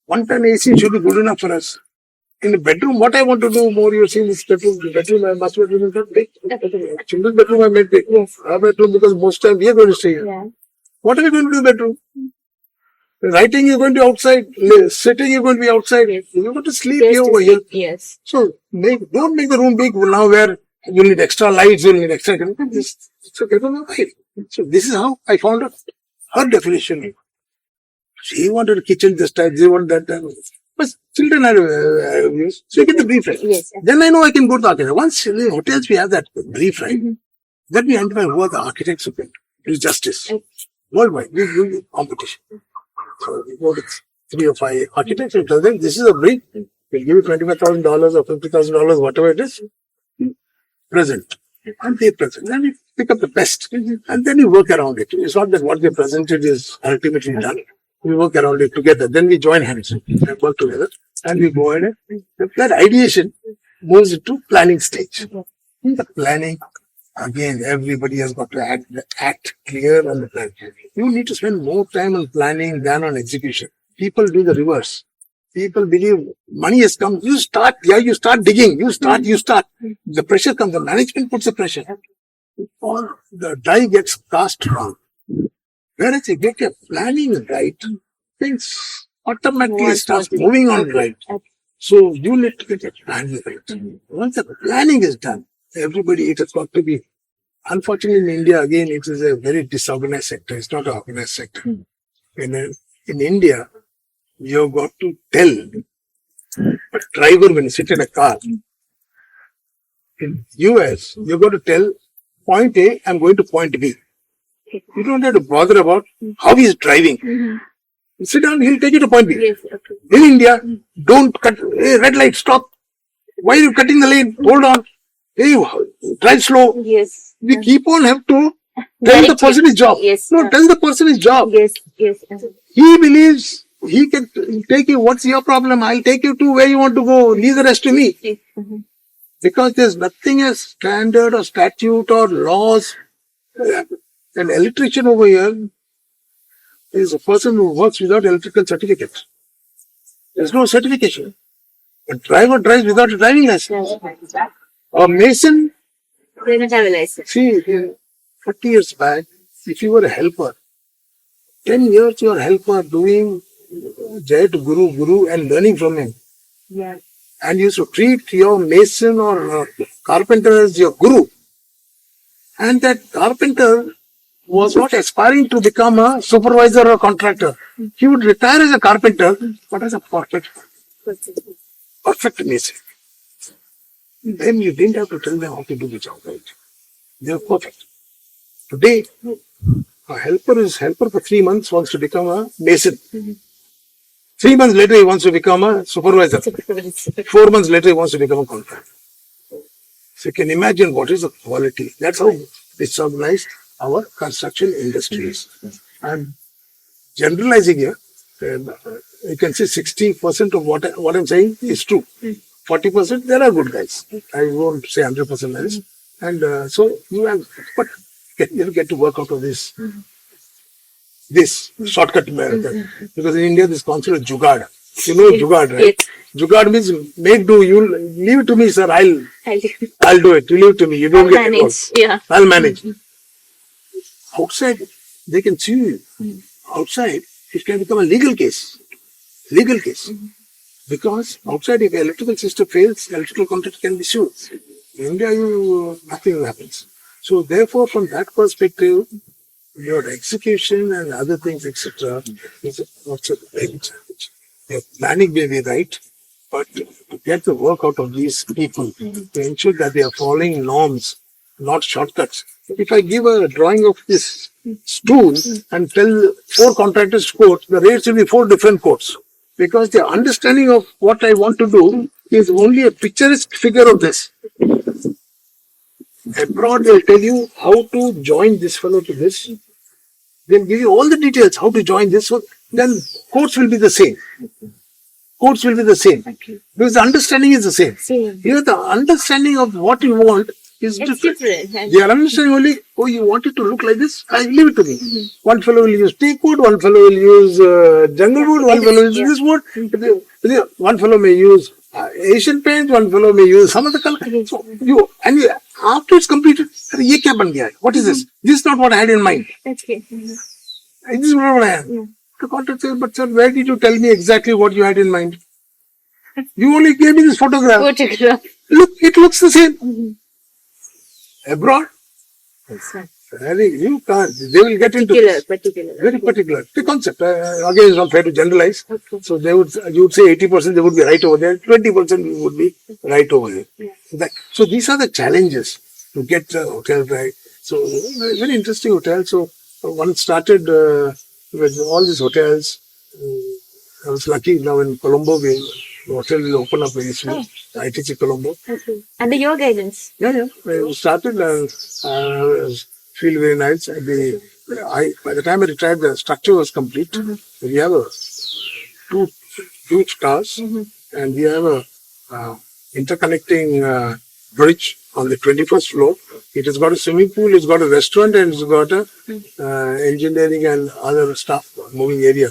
1-ton AC should be good enough for us. In the bedroom, what I want to do more, you see this bedroom, I must be big. Children's bedroom I made big. Our bedroom, because most time we are going to stay here. Yeah. What are we going to do in the bedroom? Writing is going to be outside, sitting is going to be outside. You're going to sleep here over here. Yes. So don't make the room big now where you need extra lights, you need extra. So get on the wife. So this is how I found out her definition. She wanted a kitchen this time, they wanted that time. But children are views. So you get the brief right. Yes. Then I know I can go to the architect. Once in the hotels we have that brief right. Then we identify who are the architects who can do justice. Worldwide, we do competition. So we go to 3 or 5 architects and tell them, this is a brief. We'll give you $25,000 or $50,000, whatever it is. Present. And they present. Then we pick up the best. And then you work around it. It's not that what they presented is ultimately done. We work around it together. Then we join hands and work together. And we go ahead and that ideation moves into planning stage. In the planning, again, everybody has got to act clear on the plan. You need to spend more time on planning than on execution. People do the reverse. People believe money has come. You start digging. You start. The pressure comes. The management puts the pressure. Or the die gets cast wrong. Whereas you get your planning right, things automatically start moving on right. So you need to get your planning right. Once the planning is done, everybody, it has got to be. Unfortunately, in India, again, it is a very disorganized sector. It's not an organized sector. In India, you've got to tell a driver when you sit in a car. In US, you've got to tell point A, I'm going to point B. You don't have to bother about how he's driving. Sit down, he'll take you to point B. Yes. Okay. In India, don't cut, hey, red light, stop. Why are you cutting the lane? Hold on. Hey, drive slow. Yes. We keep on have to tell the Direct person him. his job. Yes. No, tell the person his job. Yes. Yes. He believes he can take you. What's your problem? I'll take you to where you want to go. Leave the rest to me. Mm-hmm. Because there's nothing as standard or statute or laws. An electrician over here is a person who works without electrical certificate. There's no certification. A driver drives without a driving license. A mason, They don't have a license. see, 40 years back, if you were a helper, 10 years you are a helper doing Jai to Guru and learning from him. Yeah. And you used to treat your mason or carpenter as your guru. And that carpenter was not aspiring to become a supervisor or contractor. He would retire as a carpenter, but as a perfect mason. Then you didn't have to tell them how to do the job, right? They were perfect. Today, a helper is helper for 3 months, wants to become a mason. 3 months later, he wants to become a supervisor. 4 months later, he wants to become a contractor. So you can imagine what is the quality. That's how disorganized our construction industries. I'm generalizing here. You can say 60% of what I'm saying is true. 40% there are good guys. I won't say 100% nice. And so you have, but you get to work out of this shortcut method. Because in India, this concept of jugaad. You know jugaad, right? Yes. Jugaad means make do. You leave it to me, sir. I'll I'll do it. You leave it to me. You don't get manage. involved. Yeah. I'll manage. Outside, they can sue you. Outside, it can become a legal case. Legal case. Because outside, if the electrical system fails, electrical contractor can be sued. In India, nothing happens. So therefore, from that perspective, your execution and other things, etc., is also a big challenge. Your planning may be right, but to get the work out of these people, to ensure that they are following norms, not shortcuts. If I give a drawing of this stool and tell 4 contractors to quote, the rates will be 4 different quotes. Because the understanding of what I want to do is only a picturesque figure of this. Abroad, they'll tell you how to join this fellow to this. They'll give you all the details how to join this. So then quotes will be the same. Quotes will be the same. Because the understanding is the same. Here, the understanding of what you want is different. They are understanding only, oh, you want it to look like this? Leave it to me. One fellow will use teak wood, one fellow will use jungle wood, one fellow will use this wood. One fellow may use Asian paint, one fellow may use some other color. So after it's completed, ye kya ban gaya? What is this? This is not what I had in mind. Okay. This is not what I had. The contractor says, but sir, where did you tell me exactly what you had in mind? You only gave me this photograph. Look, it looks the same. Abroad, you can't. They will get into very particular. The concept. Again, it's not fair to generalize. Okay. So you would say 80% they would be right over there, 20% would be right over there. Yeah. So these are the challenges to get the hotel right. So very interesting hotel. So one started with all these hotels. I was lucky now in Colombo. The hotel will open up very soon. ITC Colombo. Okay. Under your guidance? Yeah. I started feel very nice. By the time I retired, the structure was complete. We have 2 huge towers and we have a interconnecting bridge on the 21st floor. It has got a swimming pool, it's got a restaurant, and it's got a engineering and other stuff moving area.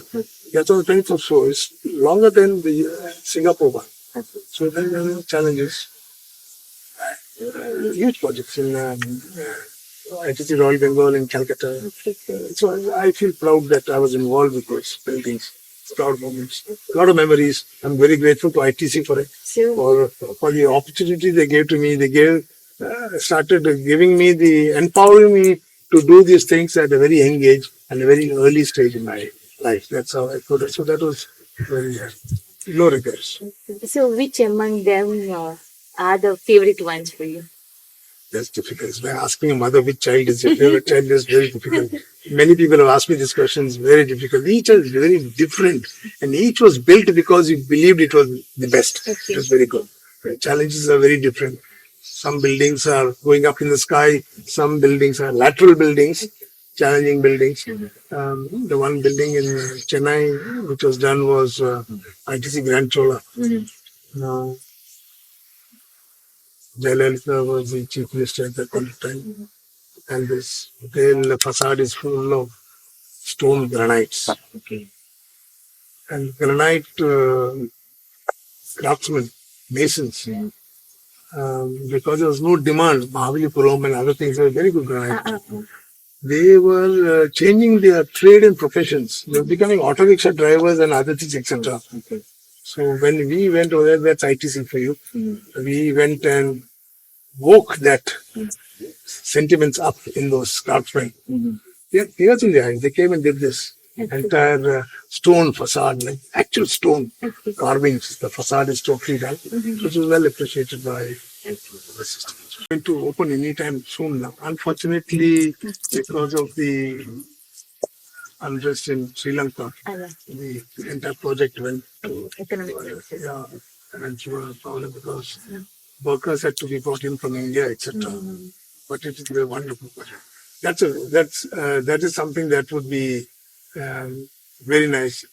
That's on the 21st floor. It's longer than the Singapore one. So there are challenges. Huge projects in ITC Royal Bengal in Calcutta. So I feel proud that I was involved with those buildings. Proud moments, a lot of memories. I'm very grateful to ITC for it, for the opportunity they gave to me. They started empowering me to do these things at a very young age and a very early stage in my life. That's how I put it. So that was very no regrets. So which among them are the favorite ones for you? That's difficult. By asking a mother which child is your favorite child is very difficult. Many people have asked me this question. It's very difficult. Each is very different, and each was built because you believed it was the best. Okay. It was very good. The challenges are very different. Some buildings are going up in the sky. Some buildings are lateral buildings, challenging buildings. The one building in Chennai which was done was ITC Grand Chola. Jayalalitha was the chief minister at that point of time. And this hotel facade is full of stone granites. Okay. And granite craftsmen, masons, because there was no demand, Mahabalipuram and other things were very good granite. They were changing their trade and professions. They were becoming auto rickshaw drivers and other things, etc. Okay. So when we went over there, that's ITC for you. We went and woke that sentiments up in those craftsmen. They had tears in their eyes. They came and did this entire stone facade, like actual stone carvings. The facade is totally done, which was well appreciated by the system. Going to open anytime soon now. Unfortunately, because of the unrest in Sri Lanka, the entire project went to went through a problem because workers had to be brought in from India, etc. But it is a wonderful project. That is something that would be very nice.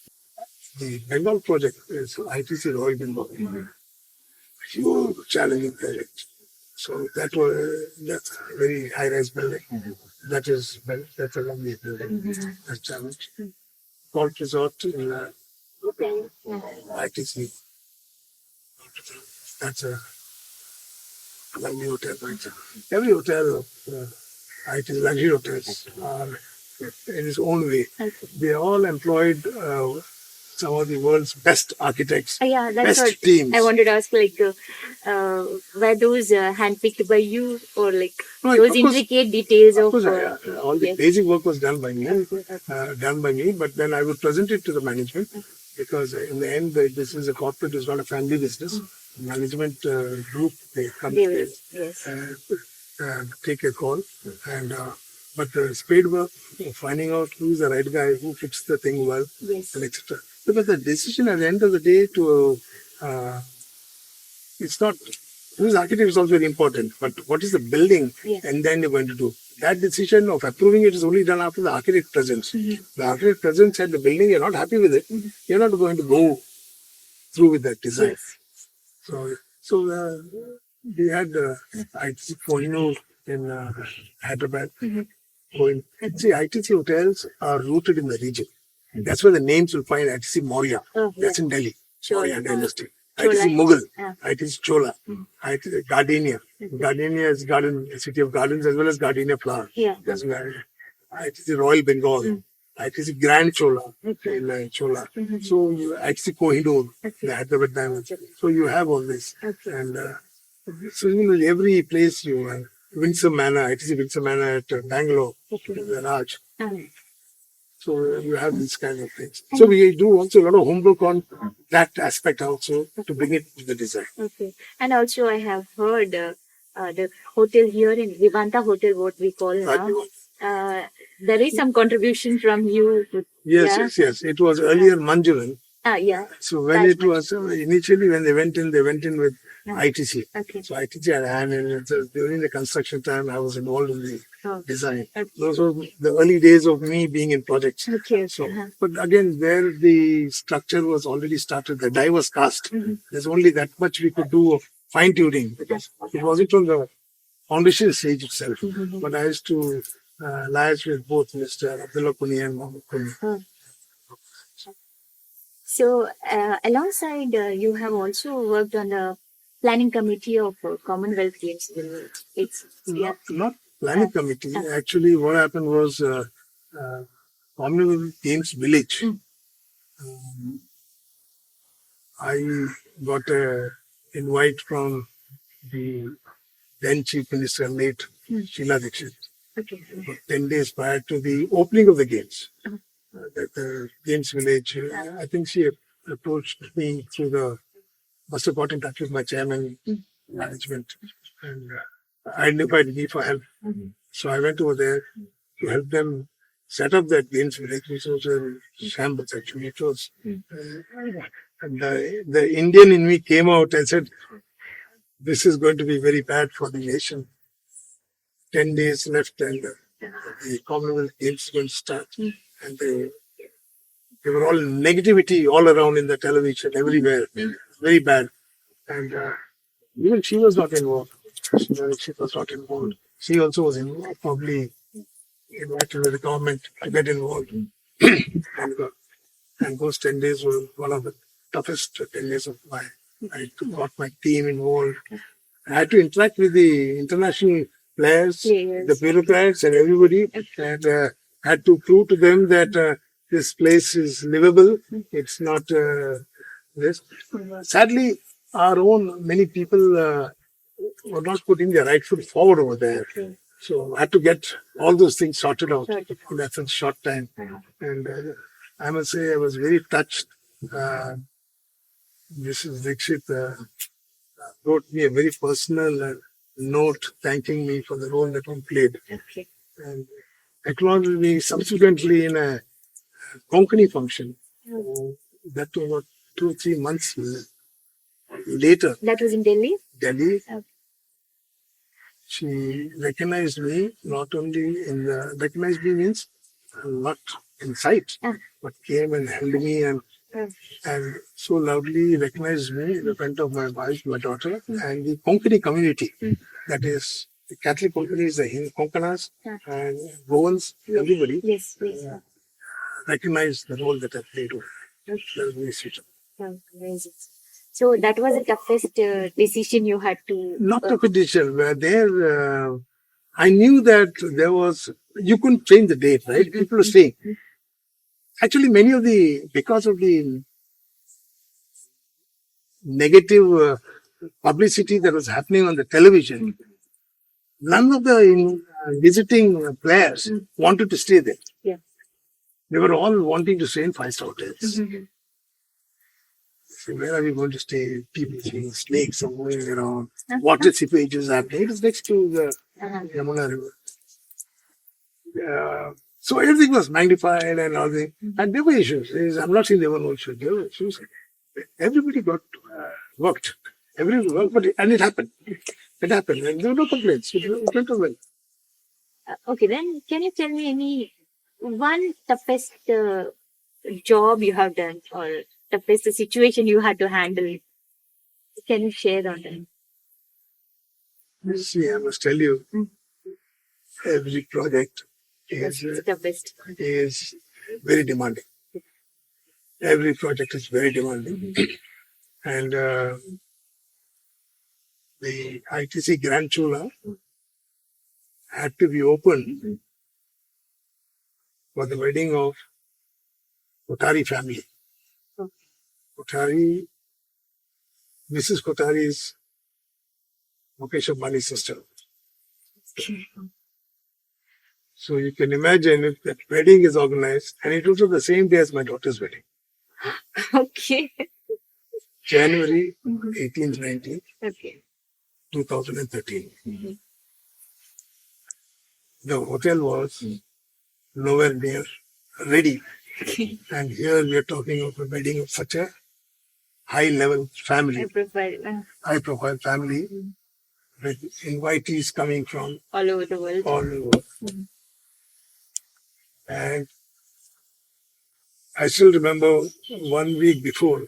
The Bengal project is ITC Royal Bengal, huge challenging project. So that's a very high-rise building. That's a lovely building. That's challenge. Golf resort in ITC. That's a lovely hotel. Every hotel, ITC luxury hotels are in its own way. They all employed some of the world's best architects, That's best what teams. I wanted to ask. Were those handpicked by you, or No, those of course- intricate details Of of? course, all the basic work was done by me, but then I would present it to the management because in the end, this is a corporate, it's not a family business. Management group, they come, They will, yes. take a call, and but the spade work, finding out who's the right guy, who fixed the thing well, Yes. and etc. Because the decision at the end of the day it's not, who's architect is also very important, but what is the building, Yes. and then you're going to do. That decision of approving it is only done after the architect presents. The architect presents at the building, you're not happy with it, you're not going to go through with that design. Yes. So we had ITC Kohinoor in Hyderabad. See, ITC hotels are rooted in the region. That's where the names will find ITC Maurya. That's in Delhi. Maurya dynasty. ITC Mughal. ITC Chola. ITC Gardenia. Gardenia is garden, city of gardens as well as gardenia flower. Yeah. That's where ITC Royal Bengal. ITC Grand Chola in Chola. So ITC Kohinoor, the Hyderabad diamond. So you have all this. And so every place you have. Windsor Manor, ITC Windsor Manor at Bangalore, the Raj. So you have these kind of things. So we do also a lot of homework on that aspect also to bring it to the design. Okay. And also I have heard the hotel here in Vivanta Hotel, what we call now. There is some contribution from you. Yes. It was earlier Manjuran. Yeah. So when it was initially when they went in with ITC. Okay. So ITC had a hand in it. So during the construction time, I was involved in the design. Those were the early days of me being in projects. Okay. So, but again, there the structure was already started. The die was cast. There's only that much we could do of fine tuning because it wasn't from the foundation stage itself. But I used to liaise with both Mr. Abdullah Kuni and Mohammed Kuni. So alongside, you have also worked on the planning committee of Commonwealth Games. Not planning committee. Actually, what happened was Commonwealth Games Village. I got an invite from the then Chief Minister, late Sheila Dixit, 10 days prior to the opening of the Games. The Games Village, I think she approached me through must have got in touch with my chairman, management, and identified me for help. So I went over there to help them set up that games village, which was a shambles actually. It was, and the Indian in me came out and said, "This is going to be very bad for the nation." 10 days left, and the Commonwealth Games going to start, and they were all negativity all around in the television, everywhere, very bad. And even she was not involved. She was not involved. She also was involved, probably invited by the government to get involved. and those 10 days were one of the toughest 10 days of my life. I got my team involved. I had to interact with the international players, the bureaucrats, and everybody, and had to prove to them that this place is livable. It's not this. Sadly, our own many people were not putting their right foot forward over there. So I had to get all those things sorted out in that short time. And I must say I was very touched. Mrs. Dixit wrote me a very personal note thanking me for the role that I played. And acknowledged me subsequently in a Konkani function. That was about 2 or 3 months later. That was in Delhi? Delhi. Okay. She recognized me, not only in the, recognized me means not in sight, but came and held me and so loudly recognized me in the front of my wife, my daughter, and the Konkani community. That is, the Catholic Konkanis, the Konkanas, and Goans, everybody recognized the role that I played. That was very sweet. Amazing. So that was the toughest decision you had to... Not a decision. There, I knew that there was, you couldn't change the date, right? People were saying. Actually, many of the, because of the negative publicity that was happening on the television, none of the visiting players wanted to stay there. Yeah. They were all wanting to stay in 5-star hotels. So where are we going to stay? People seeing snakes are moving around, water seepage is happening. It is next to the Yamuna River. So everything was magnified and all that. And there were issues. I'm not saying there were no issues. There were issues. Everybody got worked. Everybody worked, and it happened. It happened. And there were no complaints. It went well. Okay, then can you tell me any one toughest job you have done or toughest situation you had to handle? Can you share on that? See, I must tell you, every project is very demanding. Every project is very demanding. And the ITC Grand Chula had to be opened for the wedding of Kothari family. Kothari, Mrs. Kothari's Mukesh Ambani's sister. So you can imagine if that wedding is organized, and it was on the same day as my daughter's wedding. Okay. January 18th, 19th, Okay. 2013. The hotel was nowhere near ready. And here we are talking of a wedding of such a high-level family, high-profile family, with invitees coming from all over the world. All over. And I still remember 1 week before,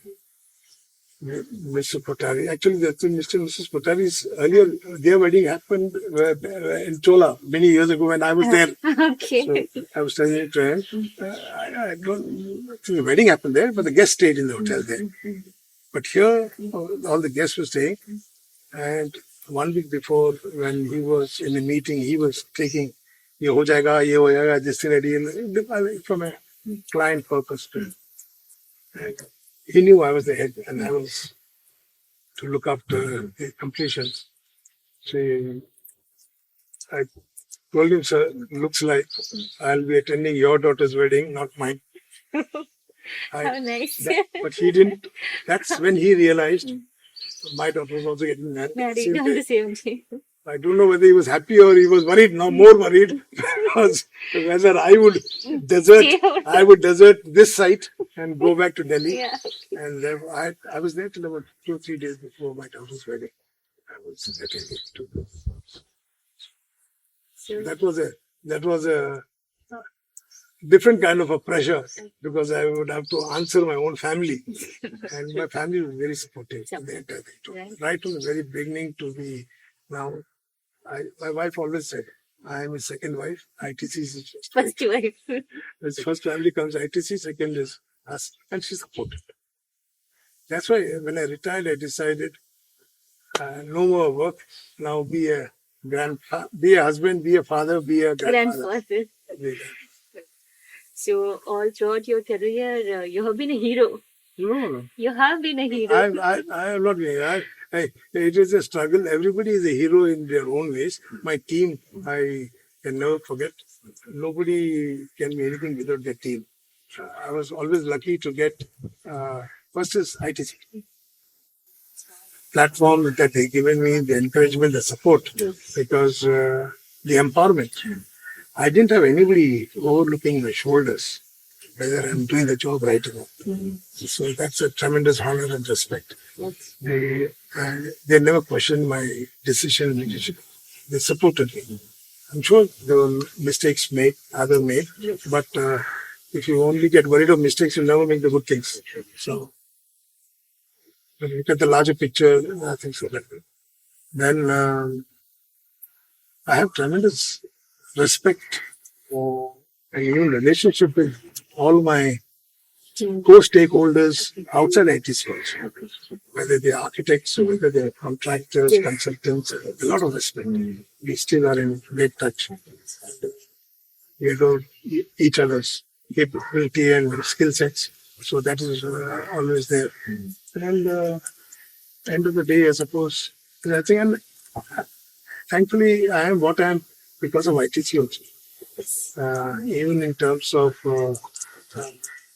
Mr. Kothari, actually Mr. and Mrs. Kothari's earlier, their wedding happened in Chola many years ago when I was there. Okay. So I was telling it to him, I don't think the wedding happened there, but the guests stayed in the hotel there. But here, all the guests were staying, and 1 week before, when he was in a meeting, he was taking, ye ho jayega, this thing ready, from a client purpose. And he knew I was the head, and I was to look after the completion. So I told him, sir, looks like I'll be attending your daughter's wedding, not mine. How nice. But he didn't. That's when he realized my daughter was also getting married. Married on the same day. I don't know whether he was happy or he was worried, now more worried. was whether I would desert this site and go back to Delhi. Yeah. And I was there till about 2 or 3 days before my daughter's wedding. I was attending to. So, That was a different kind of a pressure because I would have to answer my own family, and my family was very supportive. The entire thing. Right from the very beginning to be now. My wife always said, I am his second wife. ITC is his first wife. wife. His first family comes ITC, second is us, and she supported. That's why when I retired, I decided no more work. Now be a be a husband, be a father, be a grandfather. Grandfather. So all throughout your career, you have been a hero. No. You have been a hero. I am not being. It is a struggle. Everybody is a hero in their own ways. My team, I can never forget. Nobody can be anything without their team. I was always lucky to get first is ITC platform that they given me, the encouragement, the support, because the empowerment. I didn't have anybody overlooking my shoulders whether I'm doing the job right or not. So that's a tremendous honor and respect. They never questioned my decision and leadership. They supported me. I'm sure there were mistakes made, others made, but if you only get worried of mistakes, you'll never make the good things. So when you look at the larger picture, I think so. Then I have tremendous respect for and even relationship with all my co-stakeholders outside ITC also, whether they're architects or whether they're contractors, consultants, a lot of respect. We still are in great touch. We know each other's capability and skill sets. So that is always there. And end of the day, I suppose, I think, and thankfully, I am what I am because of ITC also. Even in terms of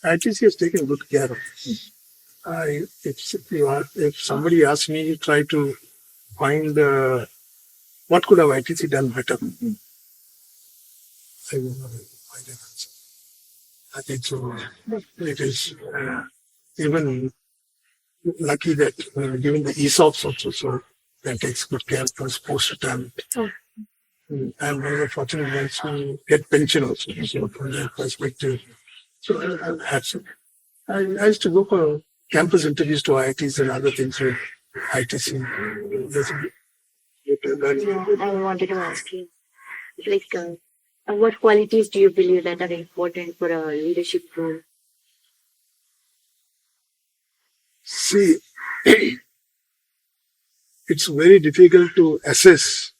ITC has taken good care of me. If somebody asks me, try to find what could have ITC done better, I will not find an answer. I think so. It is even lucky that given the ESOPs also, so that takes good care of us post-retirement. I'm one of the fortunate ones who get pension also. So from that perspective, so I've had some. I used to go for campus interviews to IITs and other things with ITC. I wanted to ask you, like, what qualities do you believe that are important for a leadership role? See, it's very difficult to assess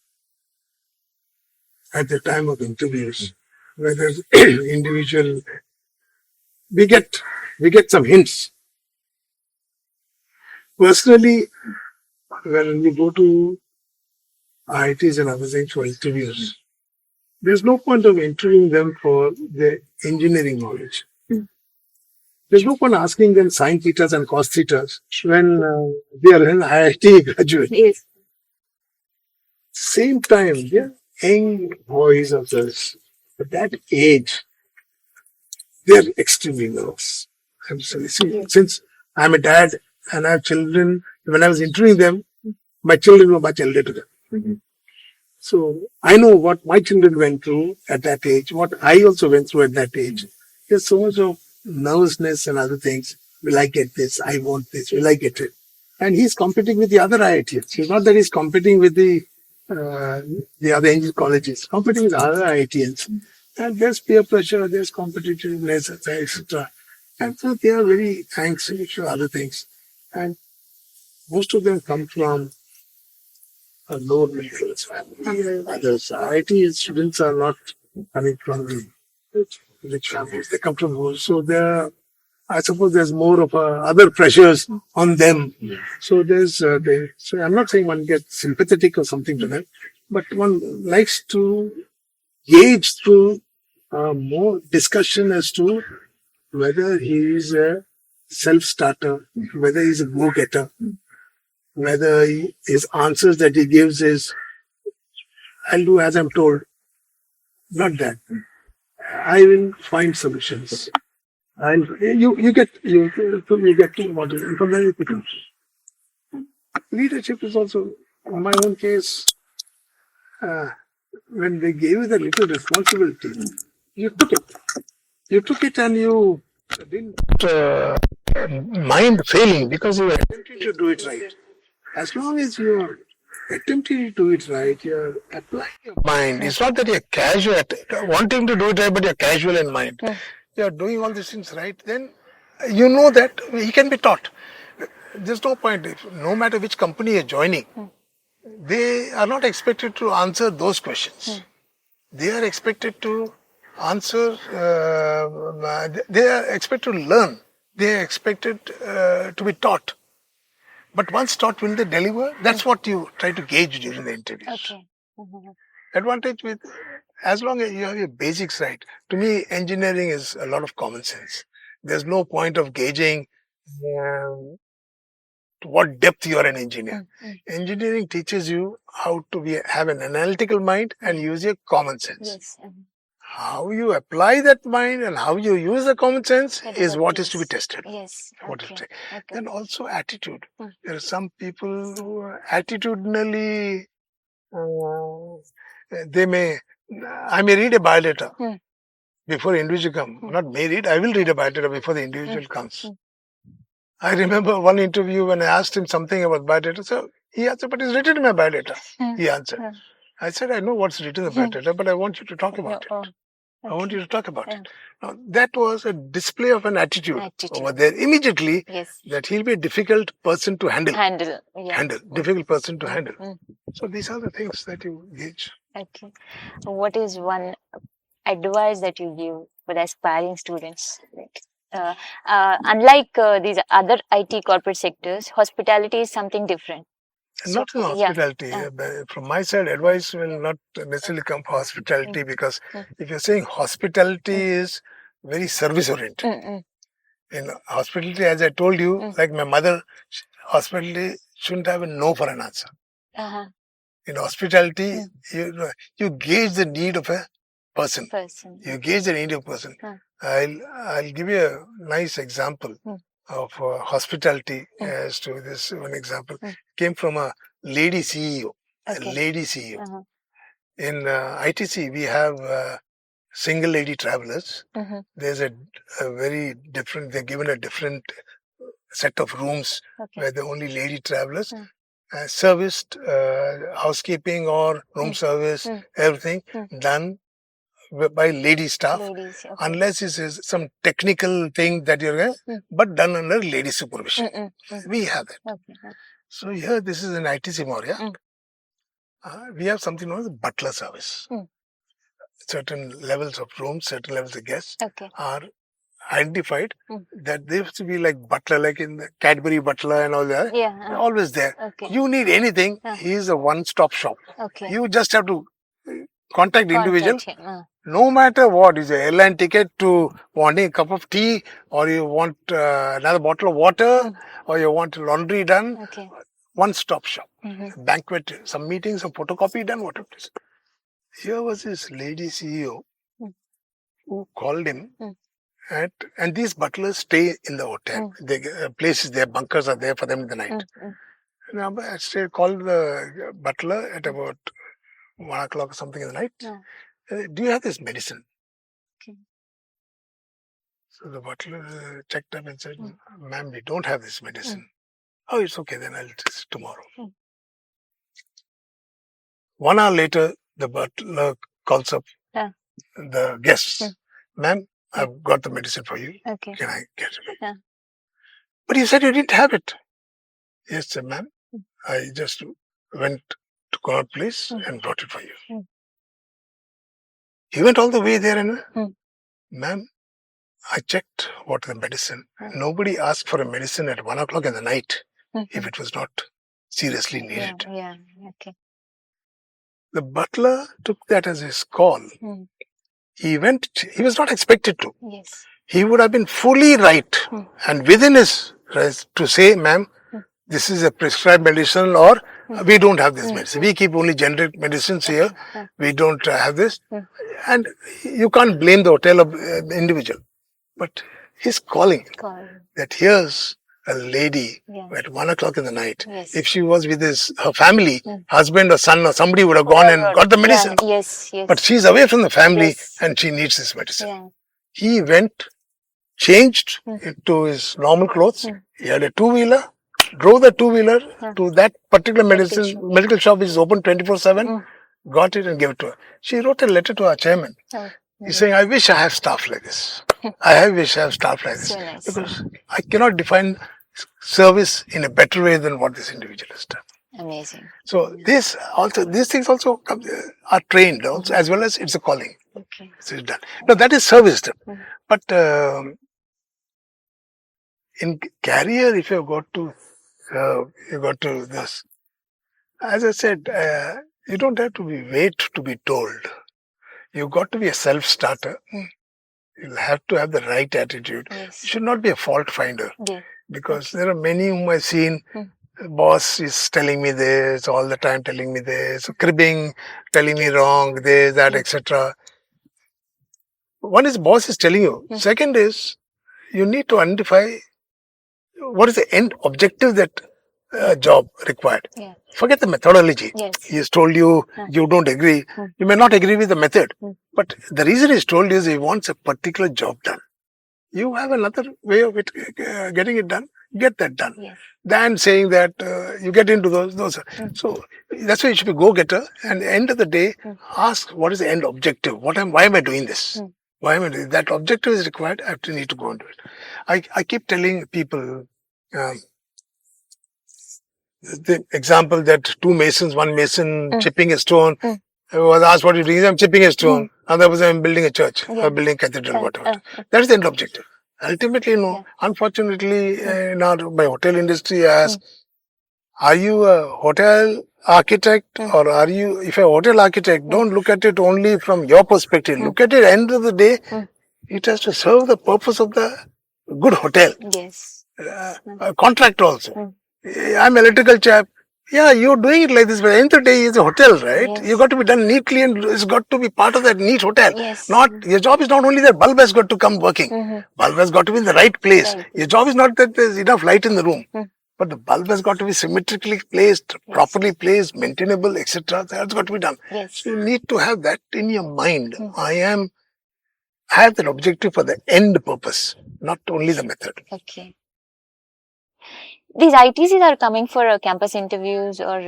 at the time of interviews whether individual. We get some hints. Personally, when we go to IITs and other things for interviews, there's no point of interviewing them for their engineering knowledge. There's no point asking them sine thetas and cos thetas when they are an IIT graduate. Yes. Same time, they're young boys of this. At that age, they're extremely nervous. Since I'm a dad and I have children, when I was interviewing them, my children were much elder to them. So I know what my children went through at that age, what I also went through at that age. There's so much of nervousness and other things. Will I get this? I want this. Will I get it? And he's competing with the other IITs. It's not that he's competing with the other engineering colleges, competing with other IITs. And there's peer pressure, there's competitiveness, etc. And so they are very anxious for other things. And most of them come from a lower middle class family. Others, IIT students are not coming from the rich families. They come from those. So I suppose there's more of other pressures on them. So so I'm not saying one gets sympathetic or something to them, but one likes to gauge through more discussion as to whether he is a self-starter, whether he's a go-getter, whether his answers that he gives is, I'll do as I'm told. not that. I will find solutions. And you get to model, and from there you become. Leadership is also, in my own case, uh, when they gave you the little responsibility, you took it. You took it and you didn't mind failing because you were attempting to do it right. As long as you are attempting to do it right, you're applying your mind. It's not that you're casual, wanting to do it right, but you're casual in mind. You're doing all these things right, then you know that he can be taught. There's no point, no matter which company you're joining, they are not expected to answer those questions. They are expected to answer, they are expected to learn. They are expected to be taught. But once taught, will they deliver? That's what you try to gauge during the interviews. Okay. Advantage with, as long as you have your basics right. To me, engineering is a lot of common sense. There's no point of gauging to what depth you are an engineer. Engineering teaches you how to have an analytical mind and use your common sense. Yes. How you apply that mind and how you use the common sense That is what yes. is to be tested. Yes. What is Okay. it? Then also attitude. There are some people who are attitudinally, I may read a biodata before the individual comes. Not may read, I will read a biodata before the individual comes. I remember one interview when I asked him something about biodata. So he answered, but it's written in my biodata. He answered. I said, I know what's written in the biodata, but I want you to talk about it. I want you to talk about it. Now, that was a display of an attitude over there immediately that he'll be a difficult person to handle. Difficult person to handle. So these are the things that you gauge. Okay. What is one advice that you give for the aspiring students? Unlike these other IT corporate sectors, hospitality is something different. Not in hospitality. From my side, advice will not necessarily come for hospitality because if you're saying hospitality is very service oriented. In hospitality, as I told you, like my mother, hospitality shouldn't have a no for an answer. In hospitality, you gauge the need of a person. You gauge the need of a person. I'll give you a nice example of hospitality as to this one example. Came from a lady CEO. A lady CEO. In ITC, we have single lady travelers. There's a very different, they're given a different set of rooms where the only lady travelers serviced, housekeeping or room service, everything done by lady staff, unless it is some technical thing that you're but done under lady supervision. We have that. So here, this is an ITC Moria. We have something known as butler service. Certain levels of rooms, certain levels of guests are identified that they have to be like butler, like in the Cadbury butler and all that. They're always there. You need anything, he's a one-stop shop. You just have to contact the individual. No matter what, is an airline ticket to wanting a cup of tea, or you want another bottle of water, or you want laundry done, one-stop shop. Banquet, some meetings, some photocopy done, whatever it is. Here was this lady CEO who called him, and these butlers stay in the hotel. The places, their bunkers are there for them in the night. Now, I called the butler at about 1 o'clock or something in the night. Do you have this medicine? So the butler checked up and said, ma'am, we don't have this medicine. Oh, it's okay, then I'll test tomorrow. 1 hour later, the butler calls up the guests. Ma'am, I've got the medicine for you. Can I get it? But you said you didn't have it. Yes, sir, ma'am. I just went to Connaught Place and brought it for you. He went all the way there and, ma'am, I checked what the medicine. Nobody asked for a medicine at 1 o'clock in the night if it was not seriously needed. The butler took that as his call. He was not expected to. He would have been fully right and within his right to say, ma'am, this is a prescribed medicine or We don't have this medicine. We keep only generic medicines here. We don't have this. And you can't blame the hotel of the individual. But he's calling that here's a lady at 1 o'clock in the night. Yes. If she was with her family, husband or son or somebody would have gone and got the medicine. Yes. But she's away from the family Yes. and she needs this medicine. Yeah. He went, changed into his normal clothes. He had a two-wheeler, drove the two-wheeler to that particular medical shop which is open 24/7, got it and gave it to her. She wrote a letter to our chairman. He's saying, I wish I have staff like this. I wish I have staff like this. So nice. Because I cannot define service in a better way than what this individual has done. Amazing. So these things also are trained also, as well as it's a calling. Okay. So it's done. Now that is service done. But in career, if you got to this. As I said, you don't have to wait to be told. You got to be a self-starter. You'll have to have the right attitude. Yes. You should not be a fault finder. Yeah. Because there are many whom I've seen, boss is telling me this, all the time telling me this, cribbing, telling me wrong, this, that, etc. One is boss is telling you. Second is, you need to identify what is the end objective that job required. Yeah. Forget the methodology. Yes. He has told you, you don't agree. You may not agree with the method. But the reason he's told you is he wants a particular job done. You have another way of it, getting it done. Get that done. Yes. Than saying that you get into those. So that's why you should be go-getter. And at the end of the day, ask what is the end objective? Why am I doing this? Why am I doing that? Objective is required. I need to go and do it. I keep telling people the example that two masons, one mason chipping a stone. I was asked what you're doing. I'm chipping a stone. Other was I'm building a church or building a cathedral, whatever. That is the end objective. Ultimately, no. Yeah. Unfortunately, in my hotel industry, I ask, are you a hotel architect or are you, if you're a hotel architect, don't look at it only from your perspective. Look at it, end of the day, it has to serve the purpose of the good hotel. Yes. Contractor also. I'm electrical chap. Yeah, you're doing it like this, but at the end of the day, it's a hotel, right? Yes. You got to be done neatly and it's got to be part of that neat hotel. Yes. Your job is not only that bulb has got to come working. Bulb has got to be in the right place. Right. Your job is not that there's enough light in the room. But the bulb has got to be symmetrically placed, properly placed, maintainable, etc. That's got to be done. Yes. So you need to have that in your mind. I have that objective for the end purpose, not only the method. Okay. These ITCs are coming for campus interviews or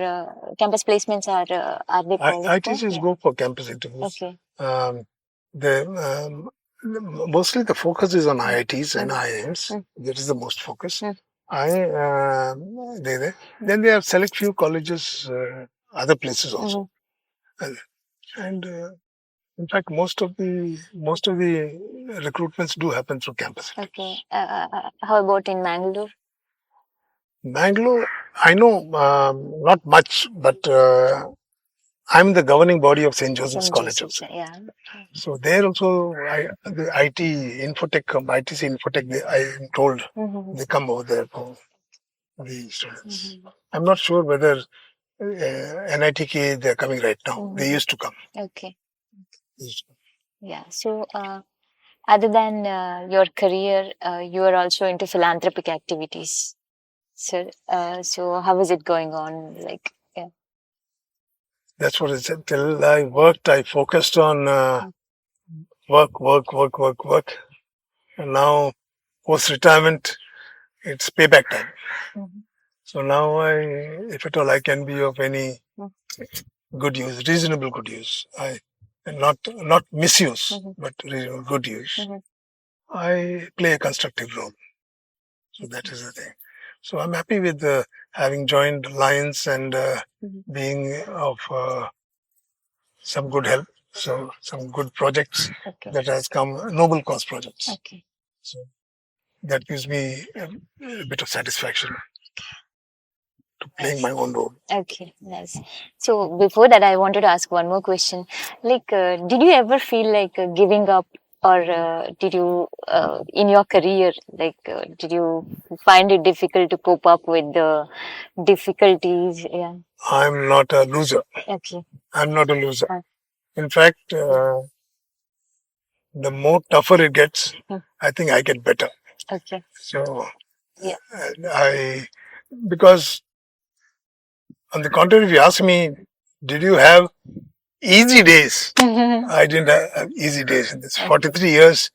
campus placements are they called? ITCs go for campus interviews. Okay. Mostly the focus is on IITs and IIMs. That is the most focus. Then they have select few colleges, other places also. And in fact, most of the recruitments do happen through campus. Okay. How about in Mangalore? Mangalore, I know not much, but I'm the governing body of St. Joseph's College also. Yeah. So there also, the ITC Infotech, I am told they come over there for the students. I'm not sure whether NITK they're coming right now. They used to come. Okay. Yeah. So, other than your career, you are also into philanthropic activities. So how is it going on? Like, yeah. That's what I said. Till I worked, I focused on work. And now, post-retirement, it's payback time. So now, if at all I can be of any good use, reasonable good use, not misuse, but reasonable good use, I play a constructive role. So that is the thing. So I'm happy with having joined Lions and being of some good help. So some good projects that has come, noble cause projects. Okay. So that gives me a bit of satisfaction to playing my own role. Okay, nice. So before that, I wanted to ask one more question. Like, did you ever feel like giving up? Or did you, in your career, like, did you find it difficult to cope up with the difficulties? Yeah. I'm not a loser. Okay. I'm not a loser. In fact, the more tougher it gets, I think I get better. Okay. So, Yeah. because on the contrary, if you ask me, did you have easy days? I didn't have easy days in this 43 years.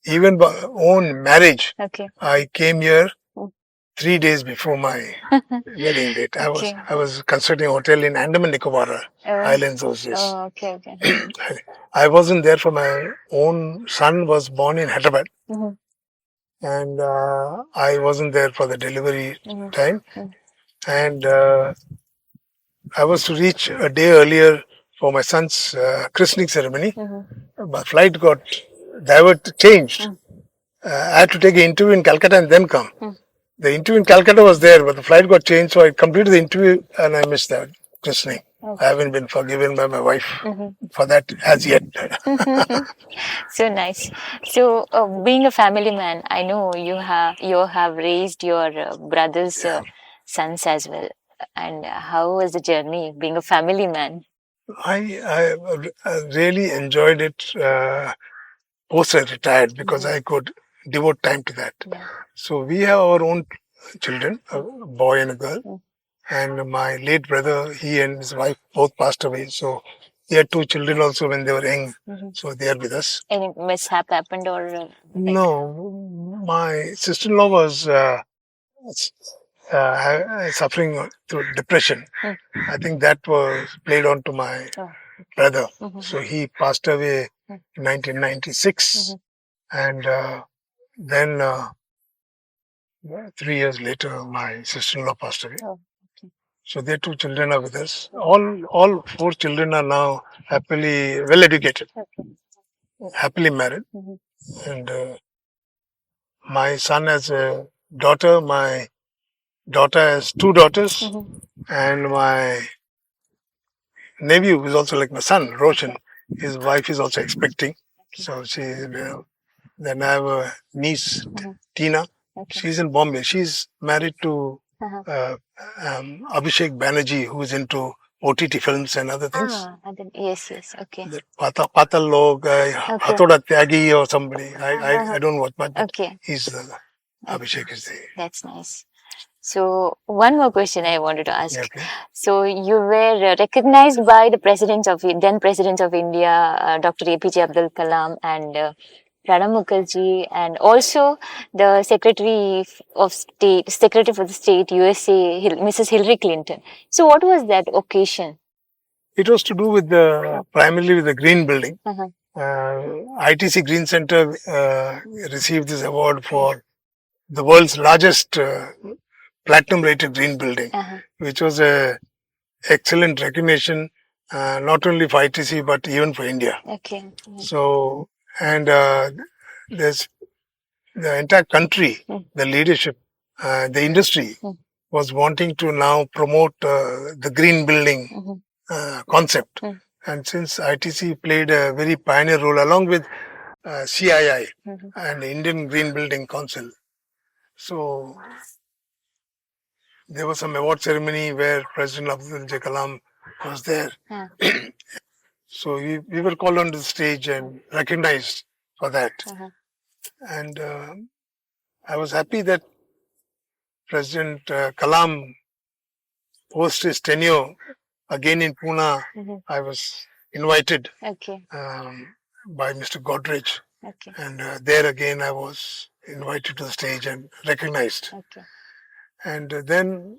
Even by own marriage, Okay. I came here 3 days before my wedding date. Okay. I was constructing a hotel in Andaman Nicobar Islands those days. Oh, okay. I wasn't there for my own son was born in Hyderabad. And I wasn't there for the delivery time. And I was to reach a day earlier for my son's christening ceremony. My flight got changed. I had to take an interview in Calcutta and then come. The interview in Calcutta was there, but the flight got changed, so I completed the interview and I missed that christening. I haven't been forgiven by my wife for that as yet. So nice. So, being a family man, I know you have raised your brother's sons as well. And how was the journey being a family man? I really enjoyed it post I retired because I could devote time to that. So we have our own children, a boy and a girl. And my late brother, he and his wife both passed away. So he had 2 children also when they were young. So they are with us. Any mishap happened or? No, my sister-in-law was suffering through depression. I think that was played on to my brother. So he passed away in 1996. And then 3 years later, my sister-in-law passed away. So their 2 children are with us. All 4 children are now happily well educated, happily married. And my son has a daughter. My daughter has 2 daughters. And my nephew is also like my son, Roshan. His wife is also expecting. So then I have a niece, Tina. She's in Bombay. She's married to Abhishek Banerjee, who is into OTT films and other things. Yes, okay. Patal Log, Hathoda Tyagi or somebody. I don't watch much, but he's Abhishek is the... That's nice. So, one more question I wanted to ask. So, you were recognized by the then President of India, Dr. APJ Abdul Kalam and Pranab Mukherjee, and also the Secretary for the State, USA, Mrs. Hillary Clinton. So, what was that occasion? It was to do with primarily with the green building. ITC Green Center received this award for the world's largest platinum rated green building, which was a excellent recognition not only for ITC but even for India. So, and there's the entire country, the leadership, the industry was wanting to now promote the green building concept. And since ITC played a very pioneer role along with CII and the Indian Green Building Council, so there was some award ceremony where President Abdul Kalam was there. So we were called onto the stage and recognized for that. And I was happy that President Kalam, post his tenure, again in Pune, I was invited by Mr. Godrej. And there again I was invited to the stage and recognized. And then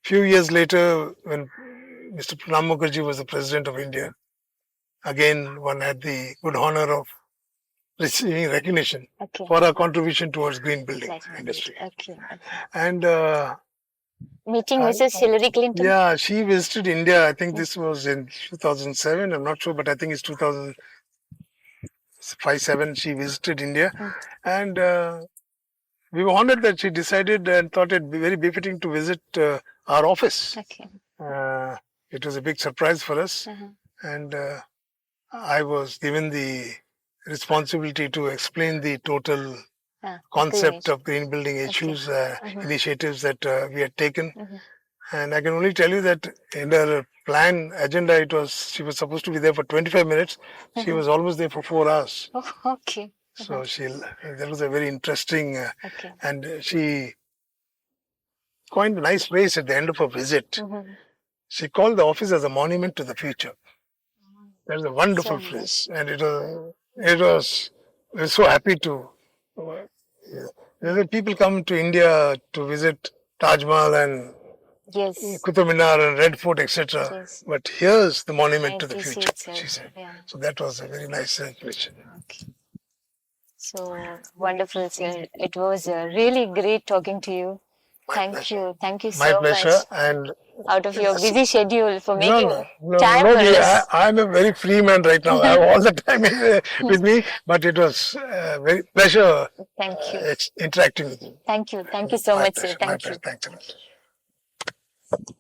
few years later, when Mr. Pranab Mukherjee was the President of India, again one had the good honor of receiving recognition for our contribution towards green building industry. And meeting Mrs. Hillary Clinton? Yeah, she visited India. I think this was in 2007. I'm not sure, but I think it's 2005-07. She visited India. And we were honored that she decided and thought it very befitting to visit our office. It was a big surprise for us. And I was given the responsibility to explain the total concept of green building issues, initiatives that we had taken. And I can only tell you that in her plan agenda, she was supposed to be there for 25 minutes. She was almost there for 4 hours. Oh, okay. So that was a very interesting, Okay. and she coined a nice phrase at the end of her visit. She called the office as a monument to the future. That's a wonderful phrase, and we were so happy to. People come to India to visit Taj Mahal and Yes. Qutub Minar and Red Fort, etc. Yes. But here's the monument to the ITC future, itself, she said. yeah. So that was a very nice impression. Okay. So wonderful, sir. It was really great talking to you. Thank you. Thank you My so pleasure. much. And Out of your busy schedule for making no, time for us. I'm a very free man right now. I have all the time with me, but it was very pleasure Thank you. interacting with you. Thank you. Thank you so My much, pleasure. sir. My Thank you. pleasure. Thanks a lot.